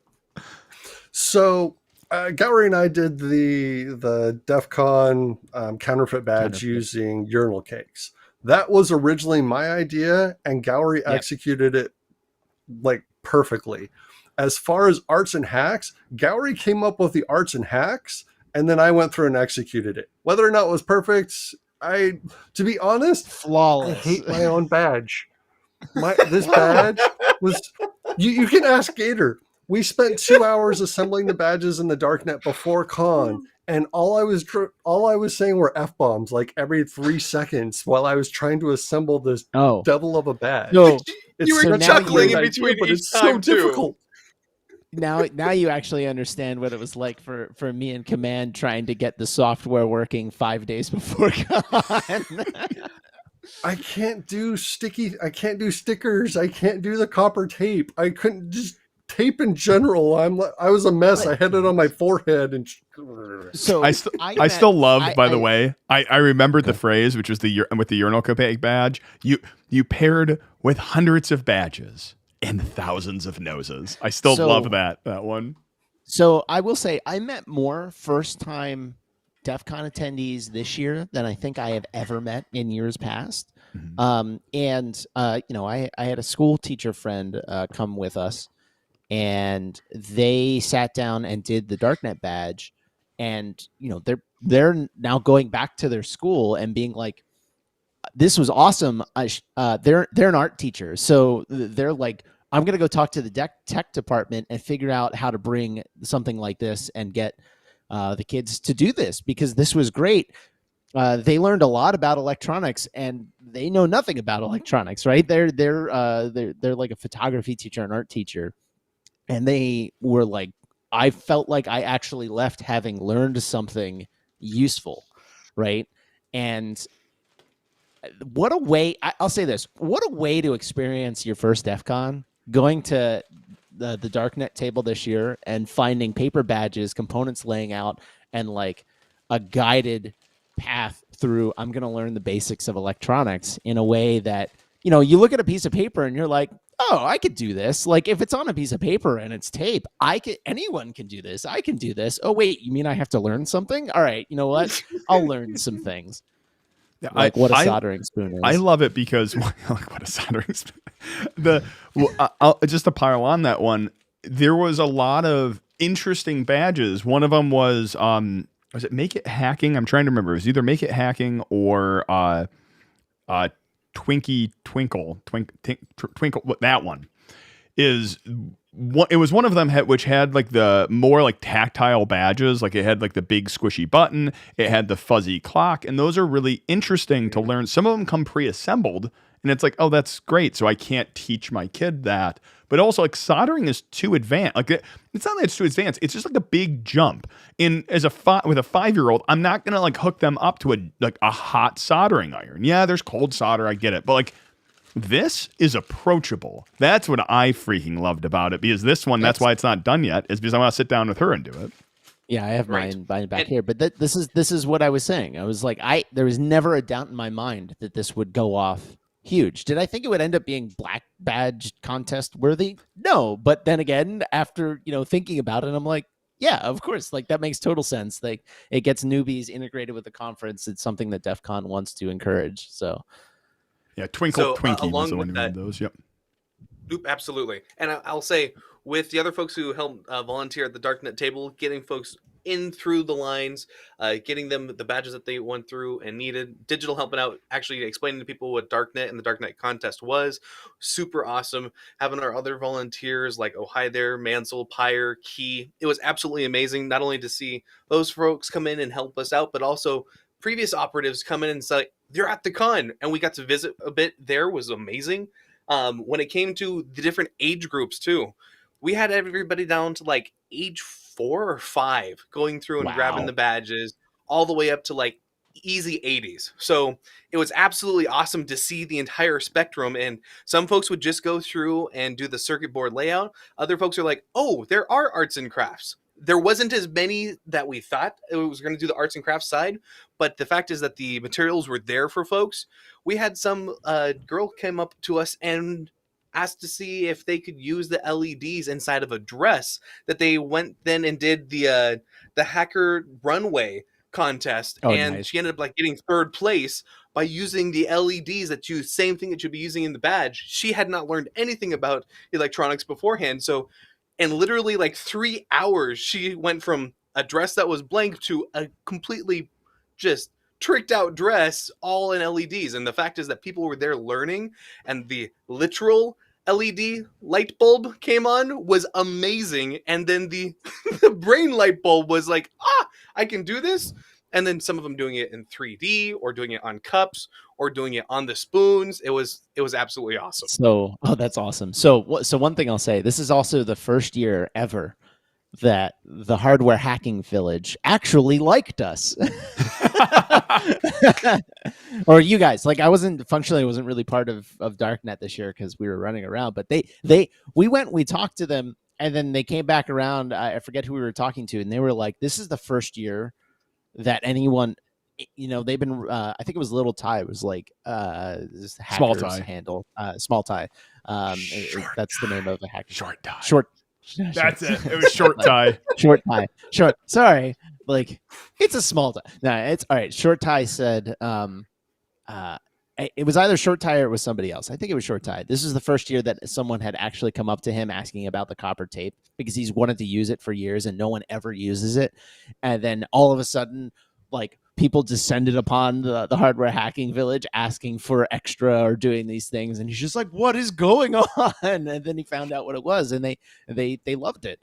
So Gourry and I did the DEF CON counterfeit badge using urinal cakes. That was originally my idea, and Gourry executed it like perfectly. As far as arts and hacks, Gourry came up with the arts and hacks, and then I went through and executed it. Whether or not it was perfect, to be honest, flawless. I hate my own badge. This badge was. You can ask Gator. We spent 2 hours assembling the badges in the Darknet before con, and all I was saying were F-bombs like every 3 seconds while I was trying to assemble this devil of a badge. No, you were chuckling in between but each it's time so difficult. Now you actually understand what it was like for me and Command trying to get the software working 5 days before con. I can't do stickers. I can't do the copper tape. I couldn't just tape in general. I was a mess. I had it on my forehead, and so I still loved, by the way, I remembered the phrase, which was with the urinal cake badge. You paired with hundreds of badges and thousands of noses. I still love that one. So I will say I met more first-time DEF CON attendees this year than I think I have ever met in years past. Mm-hmm. I had a school teacher friend come with us, and they sat down and did the Darknet badge, and they're now going back to their school and being like, this was awesome. They're an art teacher, so they're like, I'm gonna go talk to the tech department and figure out how to bring something like this and get the kids to do this, because this was great. They learned a lot about electronics, and they know nothing about electronics, right? They're like a photography teacher, an art teacher, and they were like, I felt like I actually left having learned something useful, right? And what a way, I'll say this, what a way to experience your first DEF CON, going to the Darknet table this year and finding paper badges, components laying out, and like a guided path through, I'm going to learn the basics of electronics in a way that, you look at a piece of paper and you're like, oh, I could do this. Like if it's on a piece of paper and it's tape, anyone can do this. I can do this. Oh, wait, you mean I have to learn something? All right. You know what? I'll learn some things. Yeah, like what a soldering spoon is. I love it because like what a soldering spoon. Just to pile on that one, there was a lot of interesting badges. One of them was it Make It Hacking? I'm trying to remember. It was either Make It Hacking or Twinkie Twinkle. Twinkle. That one is. It was one of them which had like the more like tactile badges. Like it had like the big squishy button. It had the fuzzy clock, and those are really interesting to learn. Some of them come pre-assembled, And it's like, oh, that's great. So I can't teach my kid that. But also, like, soldering is too advanced. Like, it's not that it's too advanced. It's just like a big jump. In as a with a 5-year-old, I'm not gonna like hook them up to a hot soldering iron. Yeah, there's cold solder. I get it. But like, this is approachable. That's what I freaking loved about it. Because this one, that's why it's not done yet. Is because I want to sit down with her and do it. Yeah, I have mine back here, but this is what I was saying. I was like, there was never a doubt in my mind that this would go off huge. Did I think it would end up being black badge contest worthy? No, but then again, after thinking about it, I'm like, yeah, of course. Like, that makes total sense. Like, it gets newbies integrated with the conference. It's something that DEF CON wants to encourage. So, yeah, Twinkle Twinkie was the one who made those. Yep. Absolutely. And I'll say, with the other folks who helped volunteer at the Darknet table, getting folks in through the lines, getting them the badges that they went through and needed, digital helping out, actually explaining to people what Darknet and the Darknet contest was, super awesome. Having our other volunteers like Oh Hi There, Mansell, Pyre, Key, it was absolutely amazing, not only to see those folks come in and help us out, but also previous operatives come in and say, they're at the con, and we got to visit a bit there. Was amazing. When it came to the different age groups too, we had everybody down to like age 4 or 5 going through and grabbing the badges, all the way up to like easy 80s. So it was absolutely awesome to see the entire spectrum. And some folks would just go through and do the circuit board layout. Other folks are like, oh, there are arts and crafts. There wasn't as many that we thought it was going to do the arts and crafts side, but the fact is that the materials were there for folks. We had some girl came up to us and asked to see if they could use the LEDs inside of a dress that they went then and did the hacker runway contest. Nice. She ended up like getting 3rd place by using the LEDs same thing that you'd be using in the badge. She had not learned anything about electronics beforehand. So, and literally like 3 hours, she went from a dress that was blank to a completely just tricked out dress all in LEDs. And the fact is that people were there learning, and the literal LED light bulb came on was amazing. And then the brain light bulb was like, I can do this. And then some of them doing it in 3D or doing it on cups or doing it on the spoons. It was absolutely awesome. So, that's awesome. So one thing I'll say, this is also the first year ever that the hardware hacking village actually liked us. Or you guys. Like, I wasn't really part of Darknet this year because we were running around, but we talked to them, and then they came back around. I forget who we were talking to, and they were like, this is the first year that anyone, they've been, I think it was Little Ty, was like, this Small Ty handle, Small Ty. That's the name of the hacker. Short Ty. That's it. It was Short Tie. Short Tie. Short. Sorry. Like, it's a small tie. No, it's all right. Short Tie said, it was either Short Tie or it was somebody else. I think it was Short Tie. This is the first year that someone had actually come up to him asking about the copper tape, because he's wanted to use it for years and no one ever uses it. And then all of a sudden, like, people descended upon the hardware hacking village asking for extra or doing these things, and he's just like, what is going on? And then he found out what it was, and they loved it.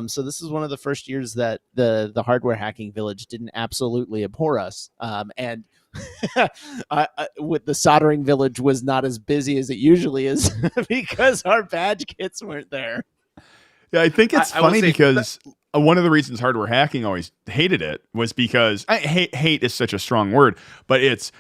So this is one of the first years that the hardware hacking village didn't absolutely abhor us. And with the soldering village was not as busy as it usually is because our badge kits weren't there. Yeah, I think it's funny because one of the reasons hardware hacking always hated it was because hate is such a strong word, but it's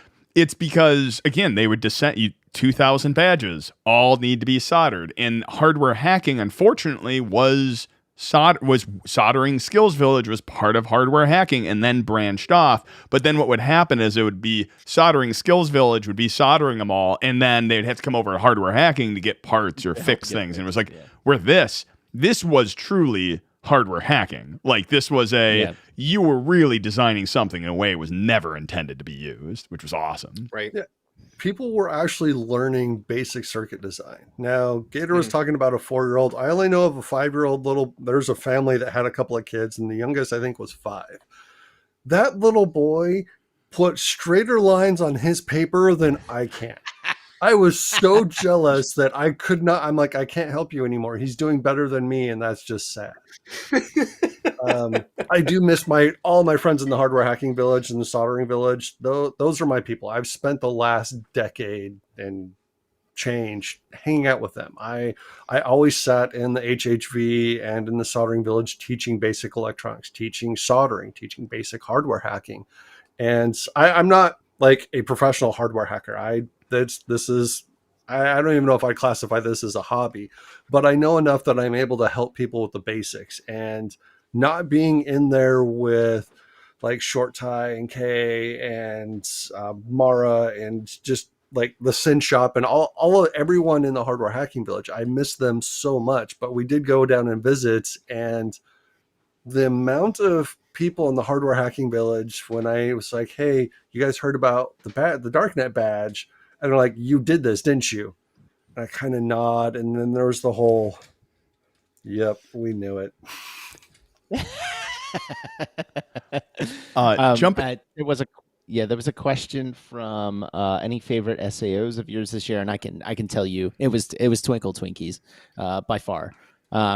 because, again, they would descend you 2,000 badges all need to be soldered, and hardware hacking, unfortunately, was soldering skills village was part of hardware hacking and then branched off. But then what would happen is it would be soldering skills village would be soldering them all, and then they'd have to come over to hardware hacking to get parts or fix things. And it was like, where this was truly hardware hacking. Like, this was you were really designing something in a way it was never intended to be used, which was awesome. Right. Yeah. People were actually learning basic circuit design. Now, Gator was talking about a 4-year-old. I only know of a 5-year-old there's a family that had a couple of kids, and the youngest, I think, was 5. That little boy put straighter lines on his paper than I can. I was so jealous that I could not. I'm like, I can't help you anymore. He's doing better than me, and that's just sad. I do miss all my friends in the hardware hacking village and the soldering village. Those are my people. I've spent the last decade and change hanging out with them. I always sat in the HHV and in the soldering village teaching basic electronics, teaching soldering, teaching basic hardware hacking. And I'm not like a professional hardware hacker. I don't even know if I classify this as a hobby, but I know enough that I'm able to help people with the basics, and not being in there with like Short Tie and K and Mara and just like the Sin Shop and all of everyone in the hardware hacking village. I miss them so much, but we did go down and visit, and the amount of people in the hardware hacking village, when I was like, hey, you guys heard about the Darknet badge? And they're like, you did this, didn't you? And I kind of nod. And then there was the whole, yep, we knew it. There was a question from any favorite SAOs of yours this year, and I can tell you it was Twinkle Twinkies by far.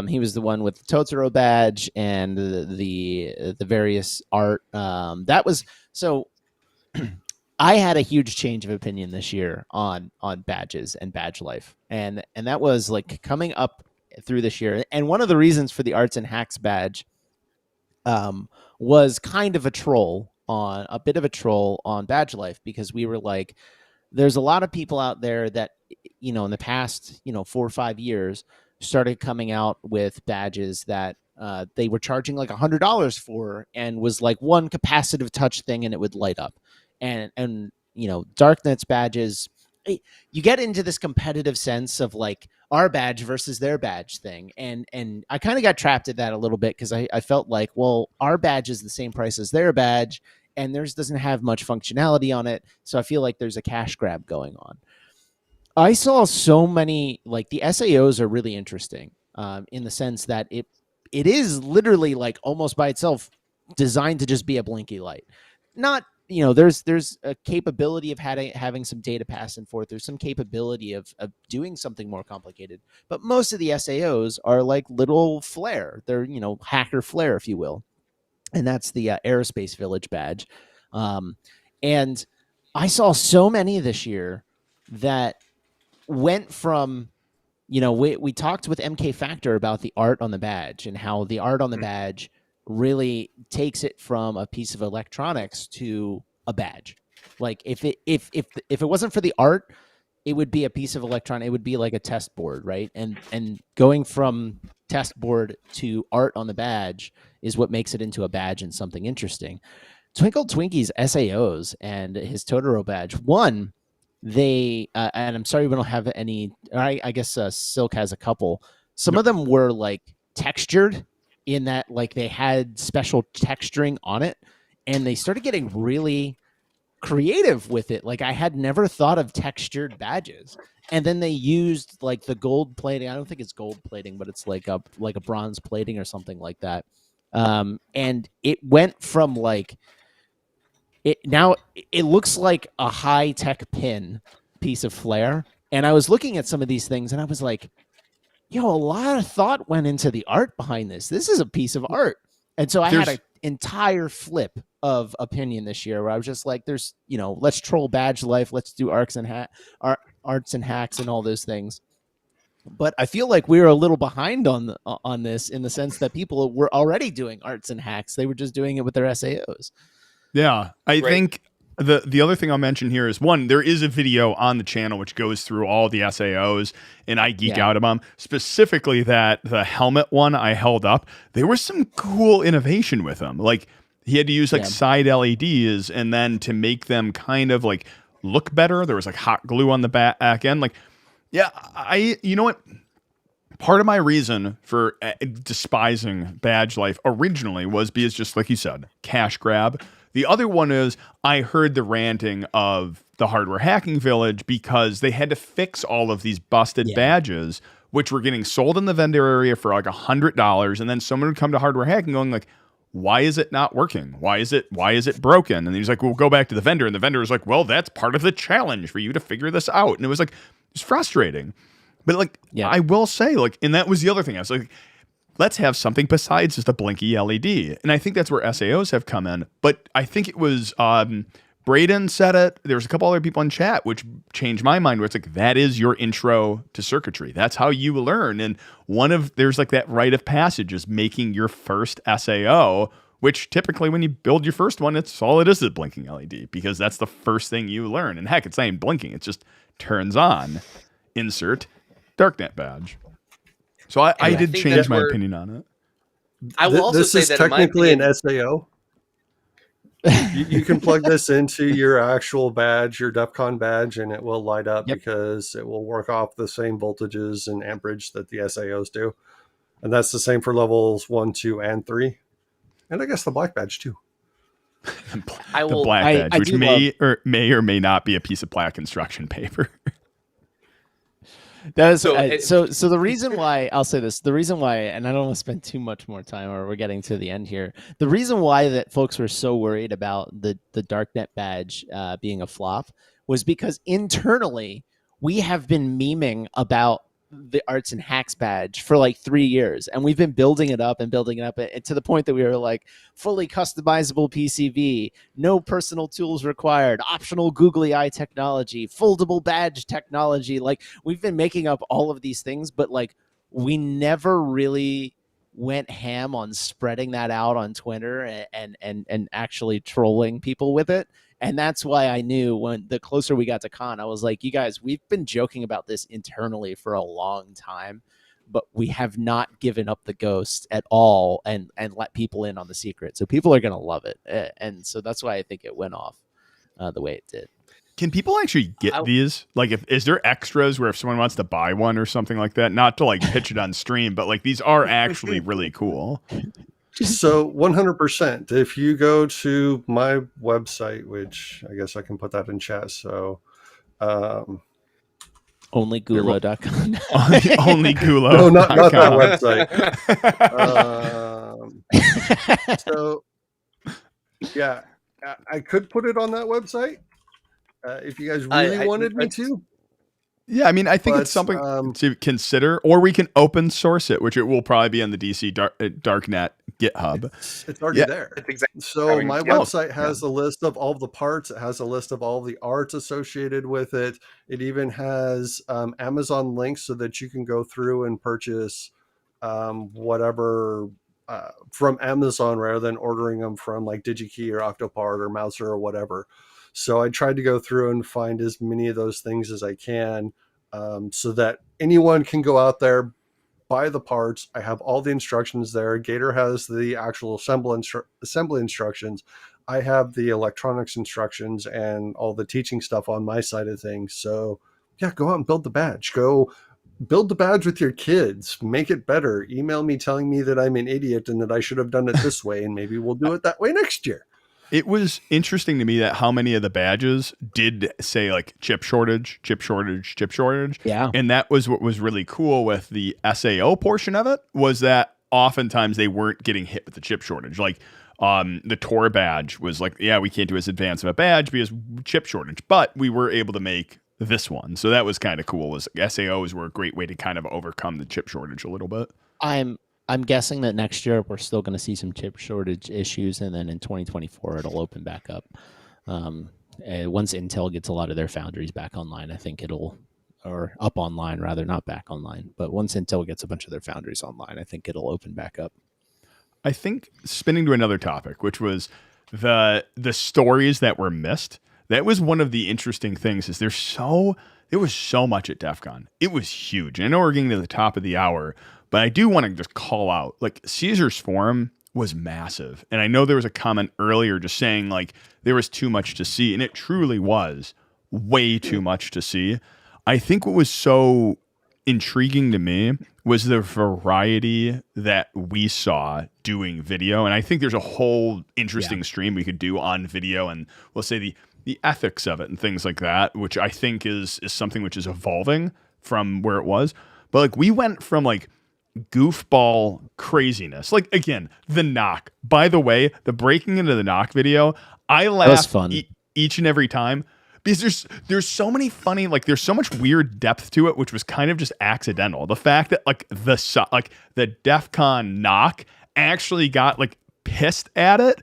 He was the one with the Totoro badge and the various art. That was so. I had a huge change of opinion this year on badges and badge life, and that was like coming up through this year. And one of the reasons for the Arts and Hacks badge was kind of a bit of a troll on badge life, because we were like, there's a lot of people out there that, in the past, 4 or 5 years started coming out with badges that they were charging like $100 for, and was like one capacitive touch thing and it would light up. And Darknet's badges, you get into this competitive sense of like our badge versus their badge thing. And I kind of got trapped at that a little bit, because I felt like, well, our badge is the same price as their badge, and theirs doesn't have much functionality on it. So I feel like there's a cash grab going on. I saw so many, like the SAOs are really interesting in the sense that it is literally like almost by itself designed to just be a blinky light. Not, there's a capability of having some data pass and forth. There's some capability of doing something more complicated. But most of the SAOs are like little flare. They're, hacker flare, if you will. And that's the Aerospace Village badge. And I saw so many this year that went from, we talked with MK Factor about the art on the badge and how the art on the badge really takes it from a piece of electronics to a badge. Like if it wasn't for the art, it would be a piece of electronic. It would be like a test board, right? And going from test board to art on the badge is what makes it into a badge and something interesting. Twinkle Twinkies SAOs and his Totoro badge, one, they and I'm sorry we don't have any. I guess Silk has a couple. Some of them were like textured, in that like they had special texturing on it, and they started getting really creative with it. Like I had never thought of textured badges, and then they used like the gold plating. I don't think it's gold plating, but it's like a bronze plating or something like that. And it went from like it looks like a high tech pin piece of flair. And I was looking at some of these things and I was like, a lot of thought went into the art behind this. This is a piece of art. And so I had an entire flip of opinion this year where I was just like, there's, let's troll badge life. Let's do arts and hacks and all those things. But I feel like we were a little behind on this, in the sense that people were already doing arts and hacks. They were just doing it with their SAOs. Yeah, I think the other thing I'll mention here is, one, there is a video on the channel which goes through all the SAOs, and I geek out about them. Specifically the helmet one I held up. There was some cool innovation with them. Like he had to use side LEDs, and then to make them kind of like look better, there was like hot glue on the back end. Like, you know what? Part of my reason for despising badge life originally was because, just like you said, cash grab. The other one is I heard the ranting of the hardware hacking village because they had to fix all of these busted badges, which were getting sold in the vendor area for like $100. And then someone would come to hardware hacking going like, why is it not working? Why is it broken? And he's like, well, go back to the vendor. And the vendor was like, well, that's part of the challenge for you to figure this out. And it was like, it's frustrating. But like, I will say, like, and that was the other thing. I was like, let's have something besides just a blinky LED. And I think that's where SAOs have come in. But I think it was Braden said it. There's a couple other people in chat, which changed my mind, where it's like, that is your intro to circuitry. That's how you learn. And there's like that rite of passage is making your first SAO, which typically when you build your first one, it's all it is a blinking LED, because that's the first thing you learn. And heck, it's not even blinking. It just turns on, insert Darknet badge. So I did change my opinion on it. I will also this say is that in my technically opinion, an SAO. You can plug this into your actual badge, your DEF CON badge, and it will light up because it will work off the same voltages and amperage that the SAOs do. And that's the same for levels 1, 2, and 3. And I guess the black badge too. The black badge, which may or may not be a piece of black construction paper. That is so the reason why I'll say this, the reason why, and I don't want to spend too much more time, or we're getting to the end here. The reason why that folks were so worried about the Darknet badge being a flop was because internally we have been memeing about the Arts and Hacks badge for like 3 years, and we've been building it up and to the point that we were like, fully customizable PCB, no personal tools required, optional googly eye technology, foldable badge technology. Like, we've been making up all of these things, but like, we never really went ham on spreading that out on Twitter and actually trolling people with it. And that's why I knew when the closer we got to con, I was like, you guys, we've been joking about this internally for a long time, but we have not given up the ghost at all and let people in on the secret. So people are going to love it. And so that's why I think it went off the way it did. Can people actually get these? Like, is there extras where if someone wants to buy one or something like that, not to like pitch it on stream, but like these are actually really cool. So 100%. If you go to my website, which I guess I can put that in chat. So onlygulo.com. Only Gulo. No, not that website. So yeah, I could put it on that website if you guys really wanted me to. Yeah, I mean, I think it's something to consider, or we can open source it, which it will probably be on the DC Darknet GitHub. It's already there. It's exactly. So my website has a list of all the parts. It has a list of all the arts associated with it. It even has Amazon links so that you can go through and purchase whatever from Amazon rather than ordering them from like DigiKey or Octopart or Mouser or whatever. So I tried to go through and find as many of those things as I can so that anyone can go out there, buy the parts. I have all the instructions there. Gator has the actual assembly instructions. I have the electronics instructions and all the teaching stuff on my side of things. So yeah, go out and build the badge. Go build the badge with your kids. Make it better. Email me telling me that I'm an idiot and that I should have done it this way, and maybe we'll do it that way next year. It was interesting to me that how many of the badges did say like chip shortage. Yeah. And that was what was really cool with the SAO portion of it, was that oftentimes they weren't getting hit with the chip shortage. Like the Tor badge was like, yeah, we can't do as advanced of a badge because chip shortage, but we were able to make this one. So that was kind of cool. Was SAOs were a great way to kind of overcome the chip shortage a little bit. I'm guessing that next year we're still going to see some chip shortage issues, and then in 2024 it'll open back up. Once Intel gets a lot of their foundries back online, I think or up online rather, not back online. But once Intel gets a bunch of their foundries online, I think it'll open back up. I think spinning to another topic, which was the stories that were missed. That was one of the interesting things. Is there was so much at DEF CON. It was huge. I know we're getting to the top of the hour, but I do want to just call out, like, Caesar's Forum was massive. And I know there was a comment earlier just saying, like, there was too much to see. And it truly was way too much to see. I think what was so intriguing to me was the variety that we saw doing video. And I think there's a whole interesting stream we could do on video, and we'll say the ethics of it and things like that, which I think is something which is evolving from where it was. But like, we went from like goofball craziness, like, again, the knock. By the way, the breaking into the knock video, I laughed each and every time, because there's so many funny, like, there's so much weird depth to it, which was kind of just accidental. The fact that like the DEF CON knock actually got like pissed at it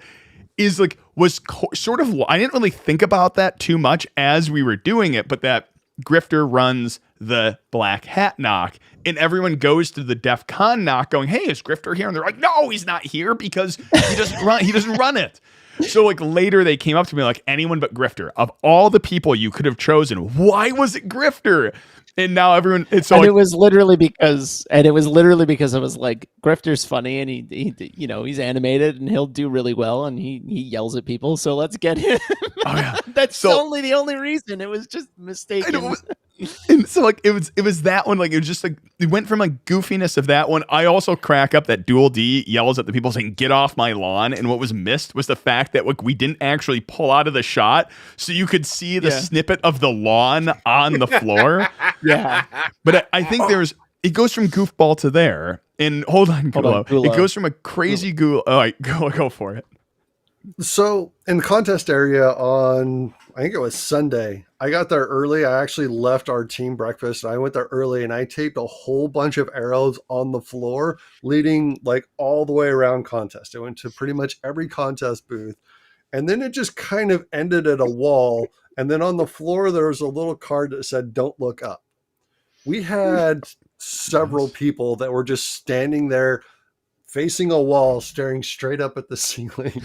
is like, was sort of, I didn't really think about that too much as we were doing it, but that Grifter runs the Black Hat knock, and everyone goes to the DEF CON knock going, hey, is Grifter here? And they're like, no, he's not here because he doesn't run it. So like later they came up to me like, anyone but Grifter. Of all the people you could have chosen, why was it Grifter? And now everyone, it's so and like, it was literally because I was like, Grifter's funny and he you know, he's animated and he'll do really well and he yells at people, so let's get him. oh yeah. That's So- the only reason. It was just mistaken. And so like it was that one, like it was just like it went from like goofiness of that one. I also crack up that Dual D yells at the people saying get off my lawn, and what was missed was the fact that like we didn't actually pull out of the shot so you could see the snippet of the lawn on the floor. Yeah. But I think it goes from goofball to there. And hold on, Gulo. It goes from a crazy Gulo. All right, go for it. So in the contest area on, I think it was Sunday, I got there early. I actually left our team breakfast and I went there early and I taped a whole bunch of arrows on the floor leading like all the way around contest. I went to pretty much every contest booth, and then it just kind of ended at a wall. And then on the floor, there was a little card that said, don't look up. We had several people that were just standing there facing a wall, staring straight up at the ceiling.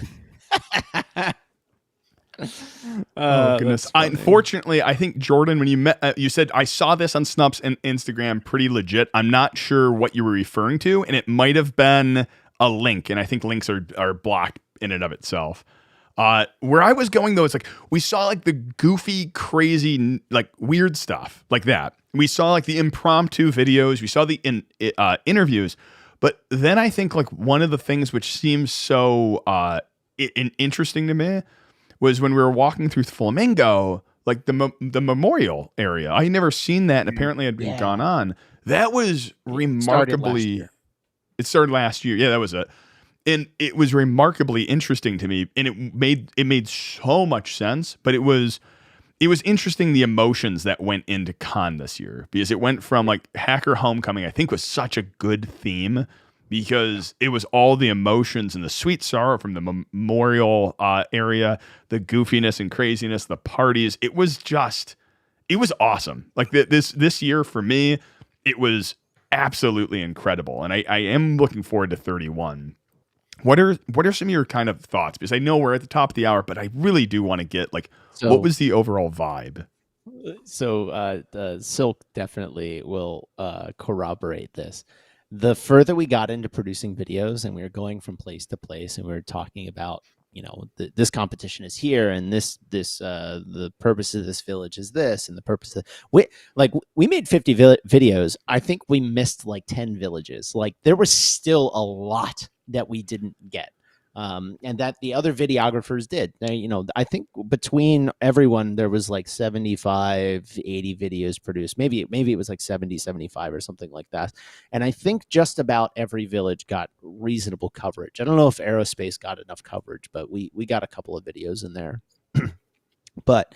Oh goodness! Unfortunately, I think Jordan, when you met, you said I saw this on Snups and Instagram, pretty legit. I'm not sure what you were referring to, and it might have been a link, and I think links are blocked in and of itself. Where I was going though, it's like we saw like the goofy, crazy, like weird stuff like that. We saw like the impromptu videos. We saw the interviews, but then I think like one of the things which seems so interesting to me was when we were walking through Flamingo, like the memorial area. I had never seen that, and apparently had been gone on. That was remarkably. It started last year. Yeah, that was it. And it was remarkably interesting to me, and it made so much sense. But it was interesting the emotions that went into Con this year, because it went from like Hacker Homecoming, I think was such a good theme, because it was all the emotions and the sweet sorrow from the memorial area, the goofiness and craziness, the parties. It was awesome. Like this year for me, it was absolutely incredible, and I am looking forward to 31. What are some of your kind of thoughts? Because I know we're at the top of the hour, but I really do want to get like, what was the overall vibe? So Silk definitely will corroborate this. The further we got into producing videos and we were going from place to place and we were talking about, you know, this competition is here and this the purpose of this village is this, and the purpose of we made 50 videos. I think we missed like 10 villages. Like there was still a lot that we didn't get. And that the other videographers did. Now, you know, I think between everyone, there was like 75, 80 videos produced. Maybe it was like 70, 75 or something like that. And I think just about every village got reasonable coverage. I don't know if Aerospace got enough coverage, but we got a couple of videos in there. But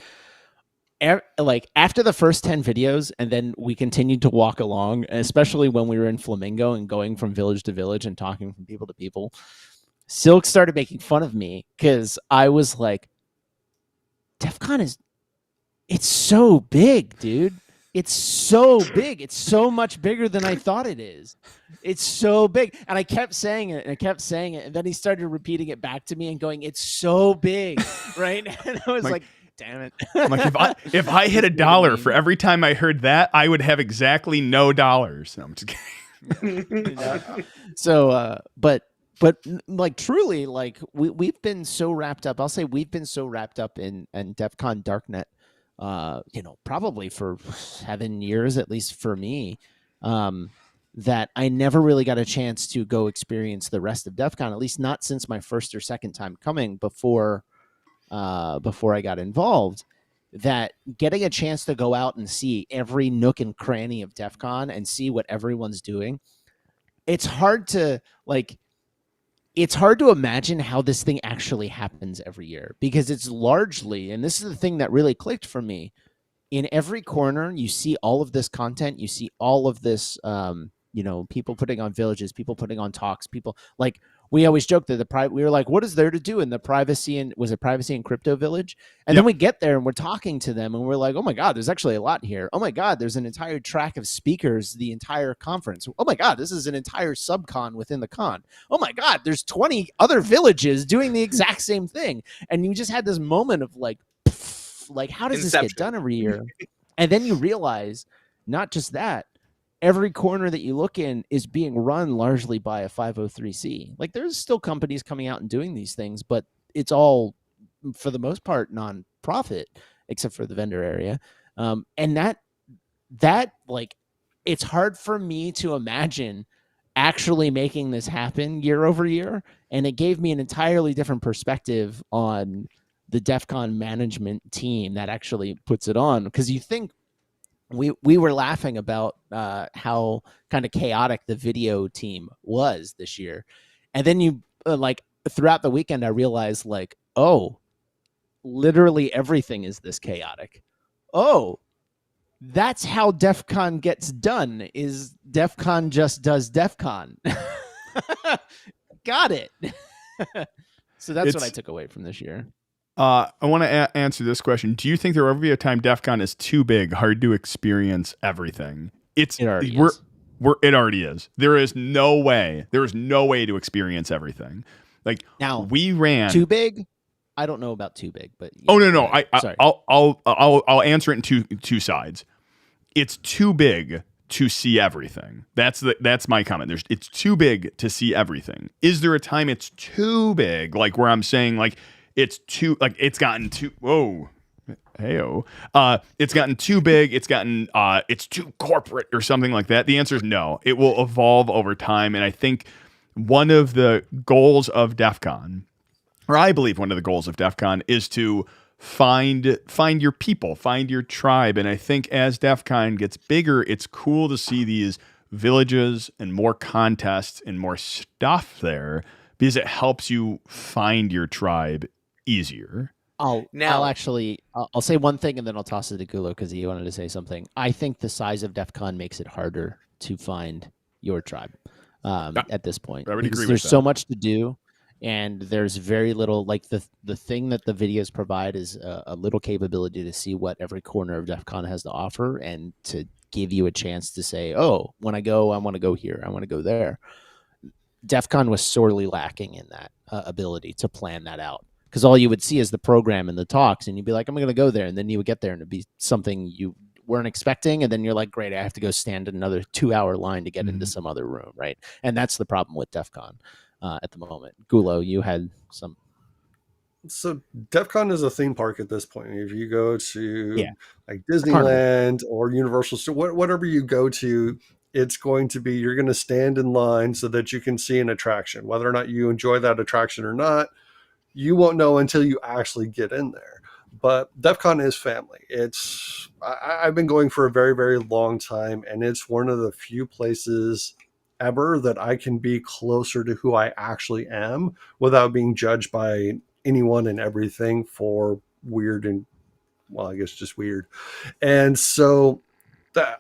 like after the first 10 videos, and then we continued to walk along, especially when we were in Flamingo and going from village to village and talking from people to people, Silk started making fun of me because I was like, DEF CON it's so big, dude. It's so big. It's so much bigger than I thought it is. It's so big. And I kept saying it and then he started repeating it back to me and going, it's so big. Right. And I was like, damn it. I'm like, if I hit $1 for every time I heard that, I would have exactly no dollars. No, I'm just kidding. So, but like truly, like we've been so wrapped up. I'll say we've been so wrapped up in DEF CON Darknet, you know, probably for 7 years, at least for me, that I never really got a chance to go experience the rest of DEF CON, at least not since my first or second time coming before I got involved. That getting a chance to go out and see every nook and cranny of DEF CON and see what everyone's doing, it's hard to imagine how this thing actually happens every year, because it's largely, and this is the thing that really clicked for me, in every corner you see all of this content, you see all of this people putting on villages, people putting on talks, people like, we always joke that we were like, what is there to do in the privacy and crypto village? And then we get there and we're talking to them and we're like, oh my God, there's actually a lot here. Oh my God, there's an entire track of speakers, the entire conference. Oh my God, this is an entire subcon within the con. Oh my God, there's 20 other villages doing the exact same thing. And you just had this moment of like, how does this get done every year? And then you realize not just that, every corner that you look in is being run largely by a 503c. Like, there's still companies coming out and doing these things, but it's all, for the most part, non-profit, except for the vendor area. And that like, it's hard for me to imagine actually making this happen year over year. And it gave me an entirely different perspective on the DEF CON management team that actually puts it on. Because you think, we were laughing about how kind of chaotic the video team was this year. And then you like, throughout the weekend, I realized like, oh, literally everything is this chaotic. Oh, that's how DEF CON gets done, is DEF CON just does DEF CON. Got it. So that's what I took away from this year. I want to answer this question. Do you think there will ever be a time DEF CON is too big, hard to experience everything? It already is. There is no way to experience everything. Like, now, we ran too big. I don't know about too big, but no. I'll answer it in two sides. It's too big to see everything. That's my comment. It's too big to see everything. Is there a time it's too big, like where I'm saying like, it's too, like, it's gotten too, it's gotten too big, it's too corporate or something like that? The answer is no. It will evolve over time. And I think one of the goals of DEF CON, or I believe one of the goals of DEF CON, is to find your people, find your tribe. And I think as DEF CON gets bigger, it's cool to see these villages and more contests and more stuff there, because it helps you find your tribe easier. I'll say one thing and then I'll toss it to Gulo because he wanted to say something. I think the size of DEF CON makes it harder to find your tribe at this point. I would agree with there's that. So much to do, and there's very little. Like, the thing that the videos provide is a little capability to see what every corner of DEF CON has to offer, and to give you a chance to say, oh, when I go, I want to go here, I want to go there. DEF CON was sorely lacking in that ability to plan that out. Because all you would see is the program and the talks, and you'd be like, I'm going to go there. And then you would get there and it'd be something you weren't expecting. And then you're like, great, I have to go stand in another 2-hour line to get into some other room, right? And that's the problem with DEF CON at the moment. Gulo, you had some. So DEF CON is a theme park at this point. If you go to like Disneyland or Universal, whatever you go to, it's going to be, you're going to stand in line so that you can see an attraction. Whether or not you enjoy that attraction or not, you won't know until you actually get in there. But DEF CON is family. I've been going for a very, very long time, and it's one of the few places ever that I can be closer to who I actually am without being judged by anyone and everything for weird and, well, I guess just weird. And so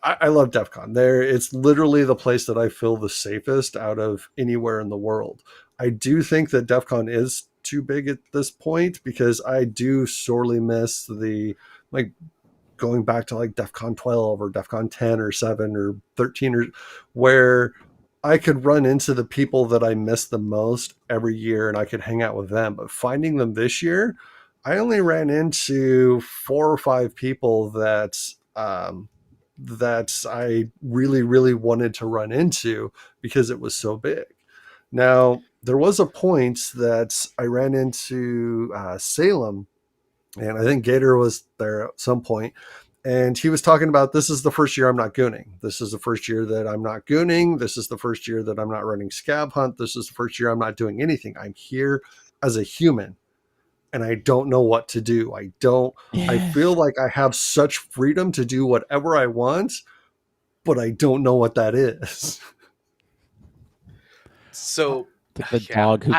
I love DEF CON. It's literally the place that I feel the safest out of anywhere in the world. I do think that DEF CON is too big at this point, because I do sorely miss the, like, going back to like DEF CON 12 or DEF CON 10 or 7 or 13, or where I could run into the people that I miss the most every year and I could hang out with them. But finding them this year, I only ran into 4 or 5 people that I really, really wanted to run into because it was so big. Now, there was a point that I ran into Salem, and I think Gator was there at some point, and he was talking about, this is the first year I'm not gooning. This is the first year that I'm not gooning. This is the first year that I'm not running scab hunt. This is the first year I'm not doing anything. I'm here as a human, and I don't know what to do. I feel like I have such freedom to do whatever I want, but I don't know what that is. So the dog who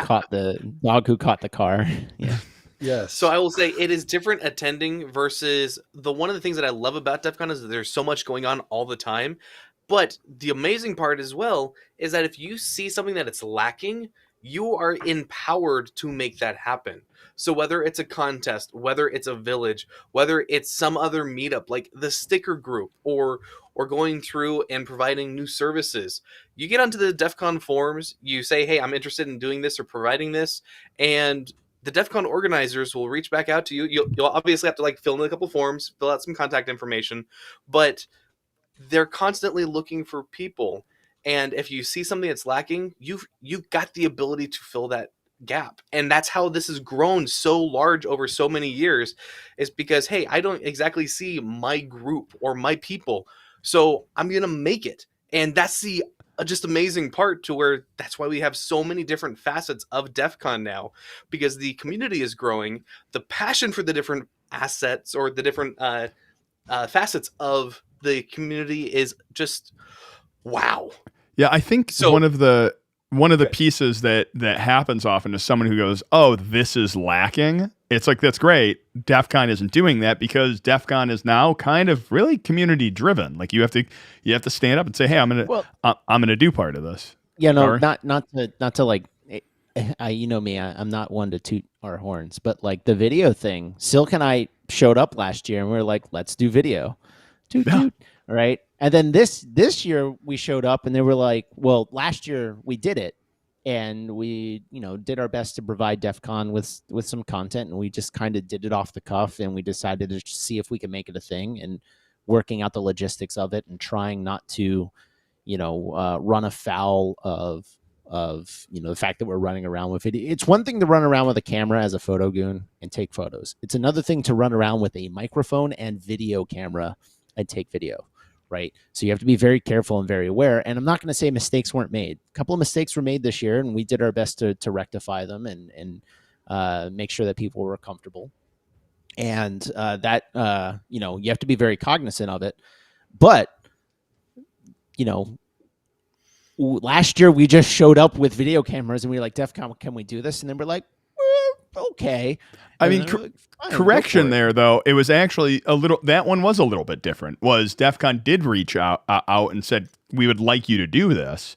caught the car. Yeah. Yes. So I will say it is different attending versus one of the things that I love about DEF CON is that there's so much going on all the time. But the amazing part as well is that if you see something that it's lacking, you are empowered to make that happen. So whether it's a contest, whether it's a village, whether it's some other meetup like the sticker group, or going through and providing new services, you get onto the DEF CON forums, you say, hey, I'm interested in doing this or providing this, and the DEF CON organizers will reach back out to you. You'll obviously have to like fill in a couple forms, fill out some contact information, but they're constantly looking for people, and if you see something that's lacking, you've got the ability to fill that gap. And that's how this has grown so large over so many years, is because, hey, I don't exactly see my group or my people, so I'm gonna make it. And that's the just amazing part, to where that's why we have so many different facets of DEF CON now, because the community is growing, the passion for the different assets or the different facets of the community is just wow. Yeah, I think So one of the Okay. pieces that happens often is someone who goes, "Oh, this is lacking." It's like, that's great. DEF CON isn't doing that, because DEF CON is now kind of really community driven. Like, you have to stand up and say, "Hey, Well, I'm gonna do part of this." yeah, no, Gourry? not to like, you know me, I'm not one to toot our horns, but like the video thing, Silk and I showed up last year and we were like, let's do video, toot Yeah. toot, all right. And then this year we showed up and they were like, well, last year we did it, and we did our best to provide DEF CON with some content, and we just kind of did it off the cuff, and we decided to see if we could make it a thing, and working out the logistics of it and trying not to run afoul of the fact that we're running around with it. It's one thing to run around with a camera as a photo goon and take photos. It's another thing to run around with a microphone and video camera and take video, right? So you have to be very careful and very aware. And I'm not going to say mistakes weren't made. A couple of mistakes were made this year, and we did our best to rectify them and make sure that people were comfortable. And that you have to be very cognizant of it. But last year we just showed up with video cameras and we were like, DEF CON, can we do this? And then we're like, okay. I And mean, then we're like, fine, go correction for it. there, though. It was actually that one was a little bit different. Was DEF CON did reach out and said, we would like you to do this,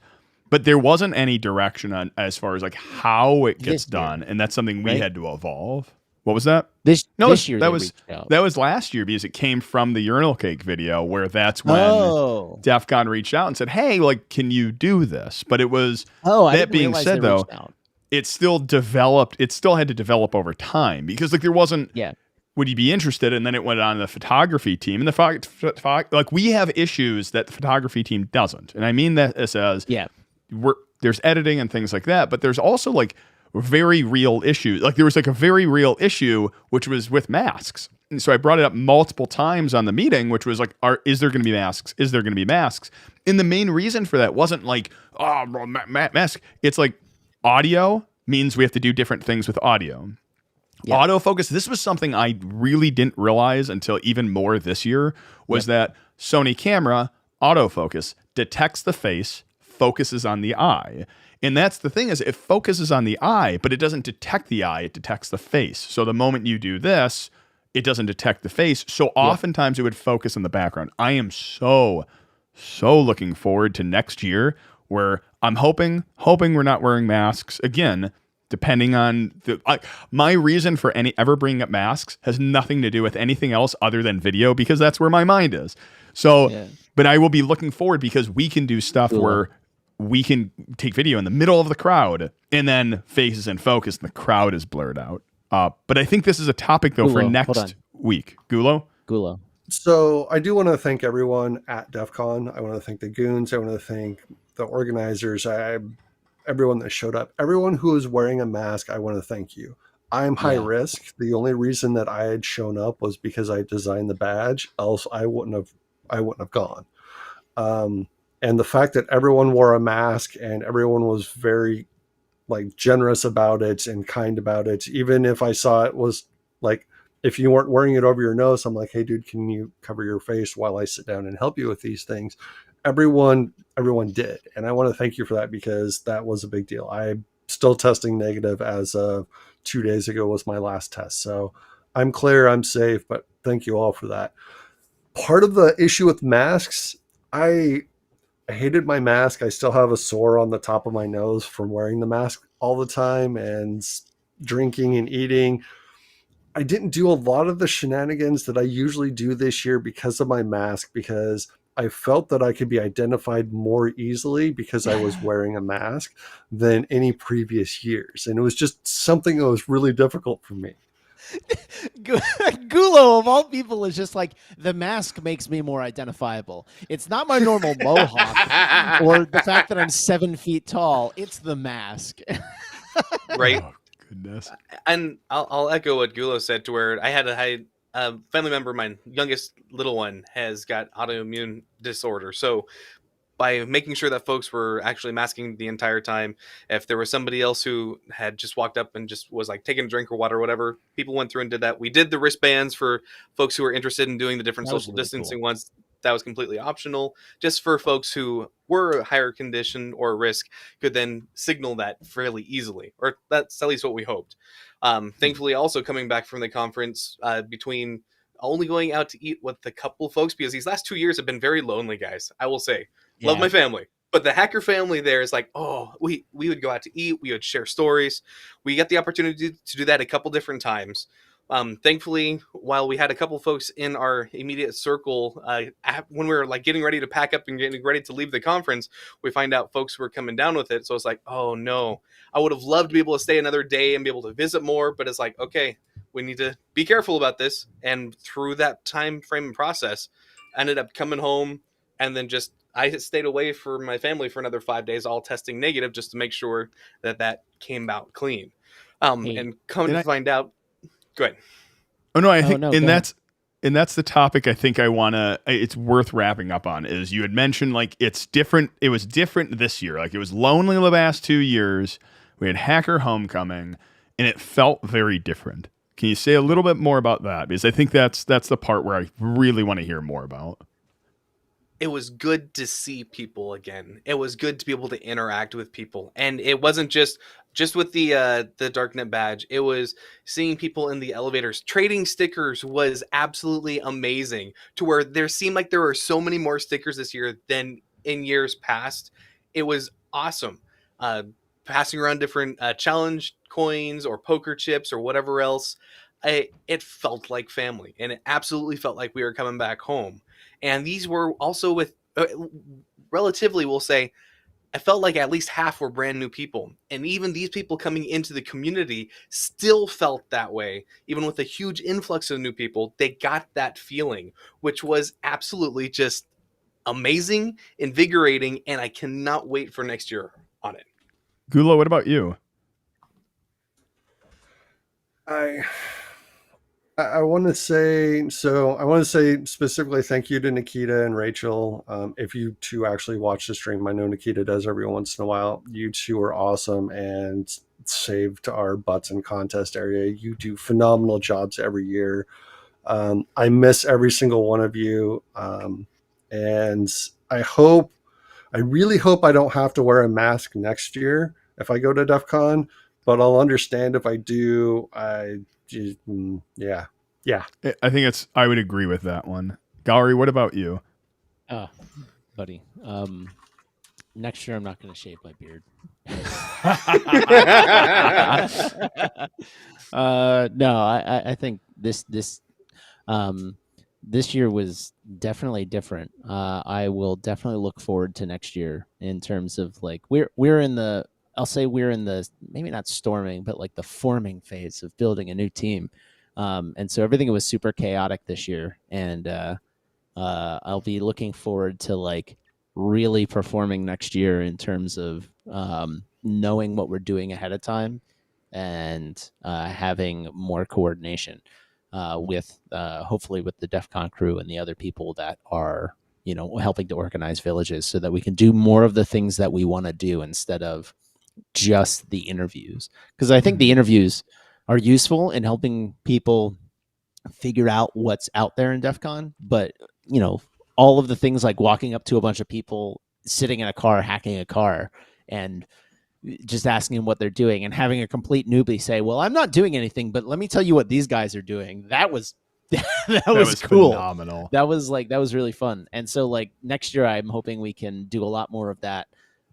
but there wasn't any direction on as far as like how it gets This year, done, and that's something we right? had to evolve. What was that? This No, year that they was reached out. that was last year, because it came from the urinal cake video, where that's when Oh, DEF CON reached out and said, "Hey, like, can you do this?" But it was I that didn't being realize said, they though, reached out. it still developed. It still had to develop over time, because like there wasn't. Yeah, Would you be interested? And then it went on to the photography team, and like we have issues that the photography team doesn't, and I mean that as yeah, there's editing and things like that, but there's also like very real issues. Like there was like a very real issue, which was with masks. And so I brought it up multiple times on the meeting, which was like, is there going to be masks? Is there going to be masks? And the main reason for that wasn't like, oh, mask. It's like audio means we have to do different things with audio. Yeah. Autofocus. This was something I really didn't realize until even more this year, was that Sony camera autofocus detects the face, focuses on the eye. And that's the thing, is it focuses on the eye, but it doesn't detect the eye, it detects the face. So the moment you do this, it doesn't detect the face. So oftentimes it would focus in the background. I am so looking forward to next year, where I'm hoping we're not wearing masks again, depending on my reason for ever bringing up masks has nothing to do with anything else other than video, because that's where my mind is. So, Yeah. but I will be looking forward, because we can do stuff Cool. where we can take video in the middle of the crowd, and then faces in focus and the crowd is blurred out. But I think this is a topic, though, for Gulo, hold next on. week. Gulo? Gulo. So I do want to thank everyone at DEF CON. I want to thank the goons. I want to thank the organizers. Everyone that showed up. Everyone who is wearing a mask, I want to thank you. I'm high Yeah. risk. The only reason that I had shown up was because I designed the badge. Else I wouldn't have gone. And the fact that everyone wore a mask and everyone was very like generous about it and kind about it, even if I saw it was like, if you weren't wearing it over your nose, I'm like, hey dude, can you cover your face while I sit down and help you with these things? Everyone did. And I want to thank you for that, because that was a big deal. I'm still testing negative as of 2 days ago was my last test. So I'm clear, I'm safe, but thank you all for that. Part of the issue with masks, I hated my mask. I still have a sore on the top of my nose from wearing the mask all the time and drinking and eating. I didn't do a lot of the shenanigans that I usually do this year because of my mask, because I felt that I could be identified more easily because I was wearing a mask than any previous years. And it was just something that was really difficult for me. Gulo of all people is just like, the mask makes me more identifiable. It's not my normal mohawk or the fact that I'm 7 feet tall. It's the mask. Right. Oh, goodness. And I'll echo what Gulo said, to where I had a family member of mine, youngest little one, has got autoimmune disorder. So by making sure that folks were actually masking the entire time, if there was somebody else who had just walked up and just was like taking a drink or water or whatever, people went through and did that. We did the wristbands for folks who were interested in doing the different That was social really distancing cool. ones. That was completely optional. Just for folks who were a higher condition or risk, could then signal that fairly easily, or that's at least what we hoped. Thankfully, also coming back from the conference, between only going out to eat with a couple folks, because these last 2 years have been very lonely, guys, I will say. Love my family, but the hacker family there is like, oh, we would go out to eat, we would share stories. We got the opportunity to do that a couple different times. Thankfully, while we had a couple folks in our immediate circle, when we were like getting ready to pack up and getting ready to leave the conference, we find out folks were coming down with it. So it's like, oh no, I would have loved to be able to stay another day and be able to visit more, but it's like, okay, we need to be careful about this. And through that time frame and process, I ended up coming home, and then just I stayed away for my family for another 5 days, all testing negative, just to make sure that that came out clean. Hey. And come to And find out, go ahead. Oh no, I Oh, think, no, and go ahead. that's the topic I think it's worth wrapping up on. Is, you had mentioned like it's different. It was different this year. Like, it was lonely the last 2 years. We had Hacker Homecoming, and it felt very different. Can you say a little bit more about that? Because I think that's the part where I really want to hear more about. It was good to see people again. It was good to be able to interact with people, and it wasn't just with the Darknet badge. It was seeing people in the elevators. Trading stickers was absolutely amazing, to where there seemed like there were so many more stickers this year than in years past. It was awesome. uh Passing around different challenge coins or poker chips or whatever else, it felt like family, and it absolutely felt like we were coming back home. And these were also with, relatively, we'll say, I felt like at least half were brand new people. And even these people coming into the community still felt that way. Even with a huge influx of new people, they got that feeling, which was absolutely just amazing, invigorating, and I cannot wait for next year on it. Gulo, what about you? I want to say, so I want to say specifically thank you to Nikita and Rachel. If you two actually watch the stream, I know Nikita does every once in a while. You two are awesome and saved our butts in contest area. You do phenomenal jobs every year. I miss every single one of you. And I really hope I don't have to wear a mask next year if I go to DEF CON, but I'll understand if I do. Yeah. I think I would agree with that one. Gourry, what about you? Buddy. Next year I'm not going to shave my beard. No, I think this year was definitely different. I will definitely look forward to next year in terms of like we're in the, I'll say we're in the, maybe not storming, but like the forming phase of building a new team. And so everything was super chaotic this year, and I'll be looking forward to like really performing next year in terms of knowing what we're doing ahead of time and having more coordination with hopefully with the DEF CON crew and the other people that are, you know, helping to organize villages, so that we can do more of the things that we want to do instead of just the interviews. Because I think the interviews are useful in helping people figure out what's out there in DEF CON, but you know, all of the things like walking up to a bunch of people sitting in a car, hacking a car, and just asking them what they're doing, and having a complete newbie say, well, I'm not doing anything, but let me tell you what these guys are doing. That was that was cool. Phenomenal. That was really fun. And so like next year, I'm hoping we can do a lot more of that,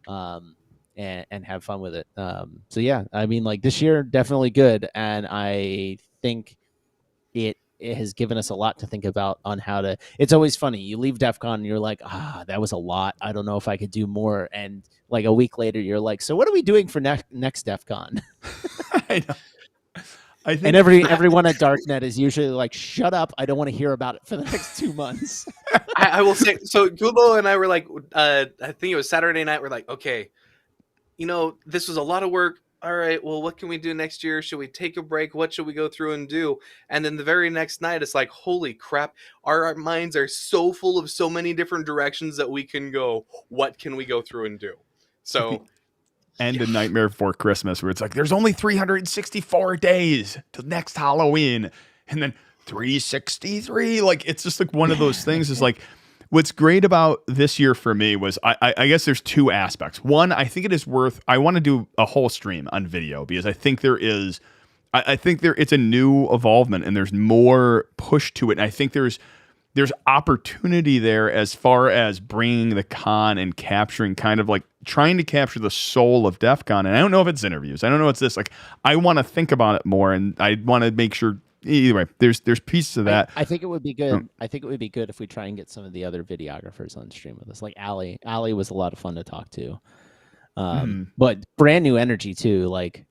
and have fun with it. So yeah, I mean, like this year definitely good, and I think it has given us a lot to think about on how to. It's always funny. You leave DEF CON and you're like, that was a lot. I don't know if I could do more. And like a week later, you're like, so what are we doing for next DEF CON? I know. I think And everyone at Darknet is usually like, shut up. I don't want to hear about it for the next 2 months. I will say, so Gulo and I were like, I think it was Saturday night. We're like, okay, this was a lot of work. All right, well, what can we do next year? Should we take a break? What should we go through and do? And then the very next night, it's like, holy crap, our minds are so full of so many different directions that we can go. What can we go through and do? So, and A Nightmare Before Christmas, where it's like, there's only 364 days till next Halloween, and then 363. Like, it's just like one of those things is like, what's great about this year for me was I guess there's two aspects. One, I think it is I want to do a whole stream on video because I think it's a new evolvement and there's more push to it. And I think there's opportunity there as far as bringing the con and capturing kind of like trying to capture the soul of DEF CON. And I don't know if it's interviews. I don't know if it's this. Like, I want to think about it more and I want to make sure. Either way, there's pieces of that. I think it would be good. I think it would be good if we try and get some of the other videographers on stream with us. Like Allie. Allie was a lot of fun to talk to. But brand new energy too. Like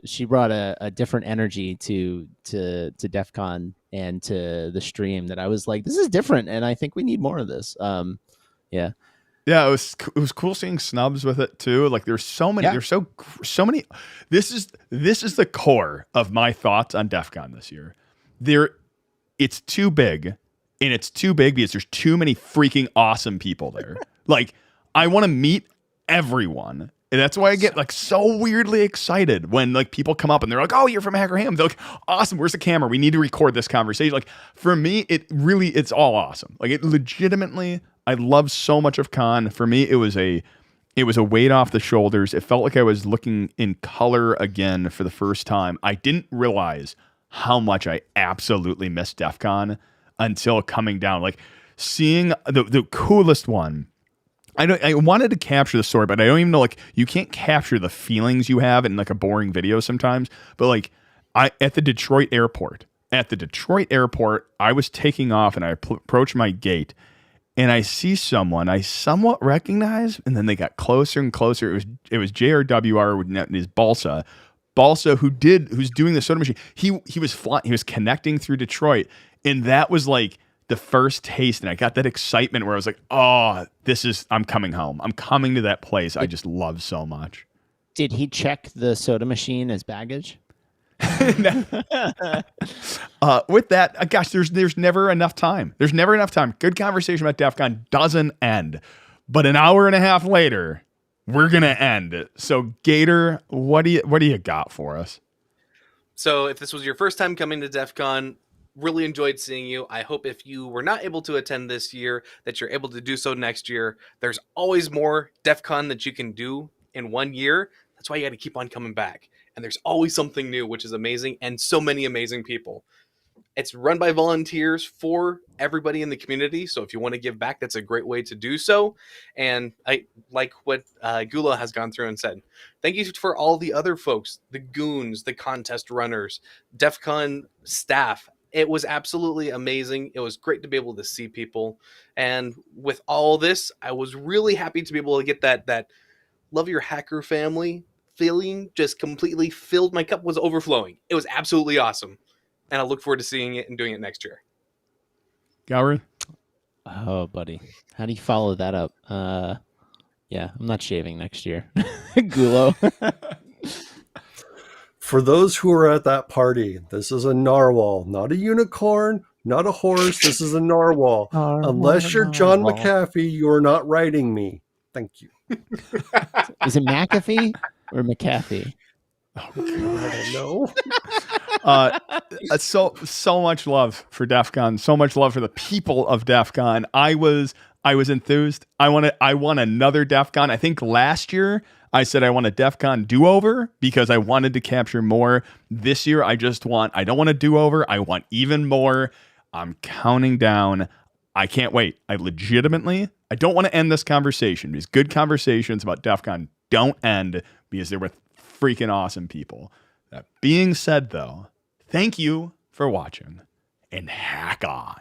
she brought a different energy to DEF CON and to the stream that I was like, this is different, and I think we need more of this. Yeah. Yeah, it was cool seeing snubs with it too. Like there's so many, there's so many. This is the core of my thoughts on DEF CON this year. It's too big, and it's too big because there's too many freaking awesome people there. Like I want to meet everyone, and that's why I get like so weirdly excited when like people come up and they're like, "Oh, you're from Hacker Ham." They're like, "Awesome, where's the camera? We need to record this conversation." Like for me, it's all awesome. Like it legitimately. I love so much of con. For me, it was a weight off the shoulders. It felt like I was looking in color again for the first time. I didn't realize how much I absolutely missed DEF CON until coming down. Like seeing the coolest one. I wanted to capture the story, but I don't even know, like, you can't capture the feelings you have in like a boring video sometimes. But like at the Detroit airport, I was taking off and I approached my gate. And I see someone I somewhat recognize, and then they got closer and closer. It was JRWR with his Balsa, who's doing the soda machine. He was flying, he was connecting through Detroit, and that was like the first taste. And I got that excitement where I was like, "Oh, I'm coming home. I'm coming to that place I just love so much." Did he check the soda machine as baggage? With that, gosh, there's never enough time. There's never enough time. Good conversation about DEF CON doesn't end, but an hour and a half later, we're gonna end it. So, Gator, what do you got for us? So, if this was your first time coming to DEF CON, really enjoyed seeing you. I hope if you were not able to attend this year, that you're able to do so next year. There's always more DEF CON that you can do in 1 year. That's why you got to keep on coming back. And there's always something new, which is amazing, and so many amazing people. It's run by volunteers for everybody in the community, so if you want to give back, that's a great way to do so. And I like what Gulo has gone through and said. Thank you for all the other folks, the goons, the contest runners, DEF CON staff. It was absolutely amazing. It was great to be able to see people. And with all this, I was really happy to be able to get that love your hacker family feeling just completely filled. My cup was overflowing. It was absolutely awesome. And I look forward to seeing it and doing it next year. Gourry? Oh, buddy. How do you follow that up? Yeah, I'm not shaving next year. Gulo. For those who are at that party, this is a narwhal, not a unicorn, not a horse. This is a narwhal. Unless you're John McAfee, you are not writing me. Thank you. Is it McAfee or McAfee? Oh, God, I know. So much love for DEF CON. So much love for the people of DEF CON. I was enthused. I want another DEF CON. I think last year I said I want a DEF CON do-over because I wanted to capture more. This year I don't want a do-over. I want even more. I'm counting down. I can't wait. I don't want to end this conversation because good conversations about DEF CON don't end because they're with freaking awesome people. That being said, though, thank you for watching and hack on.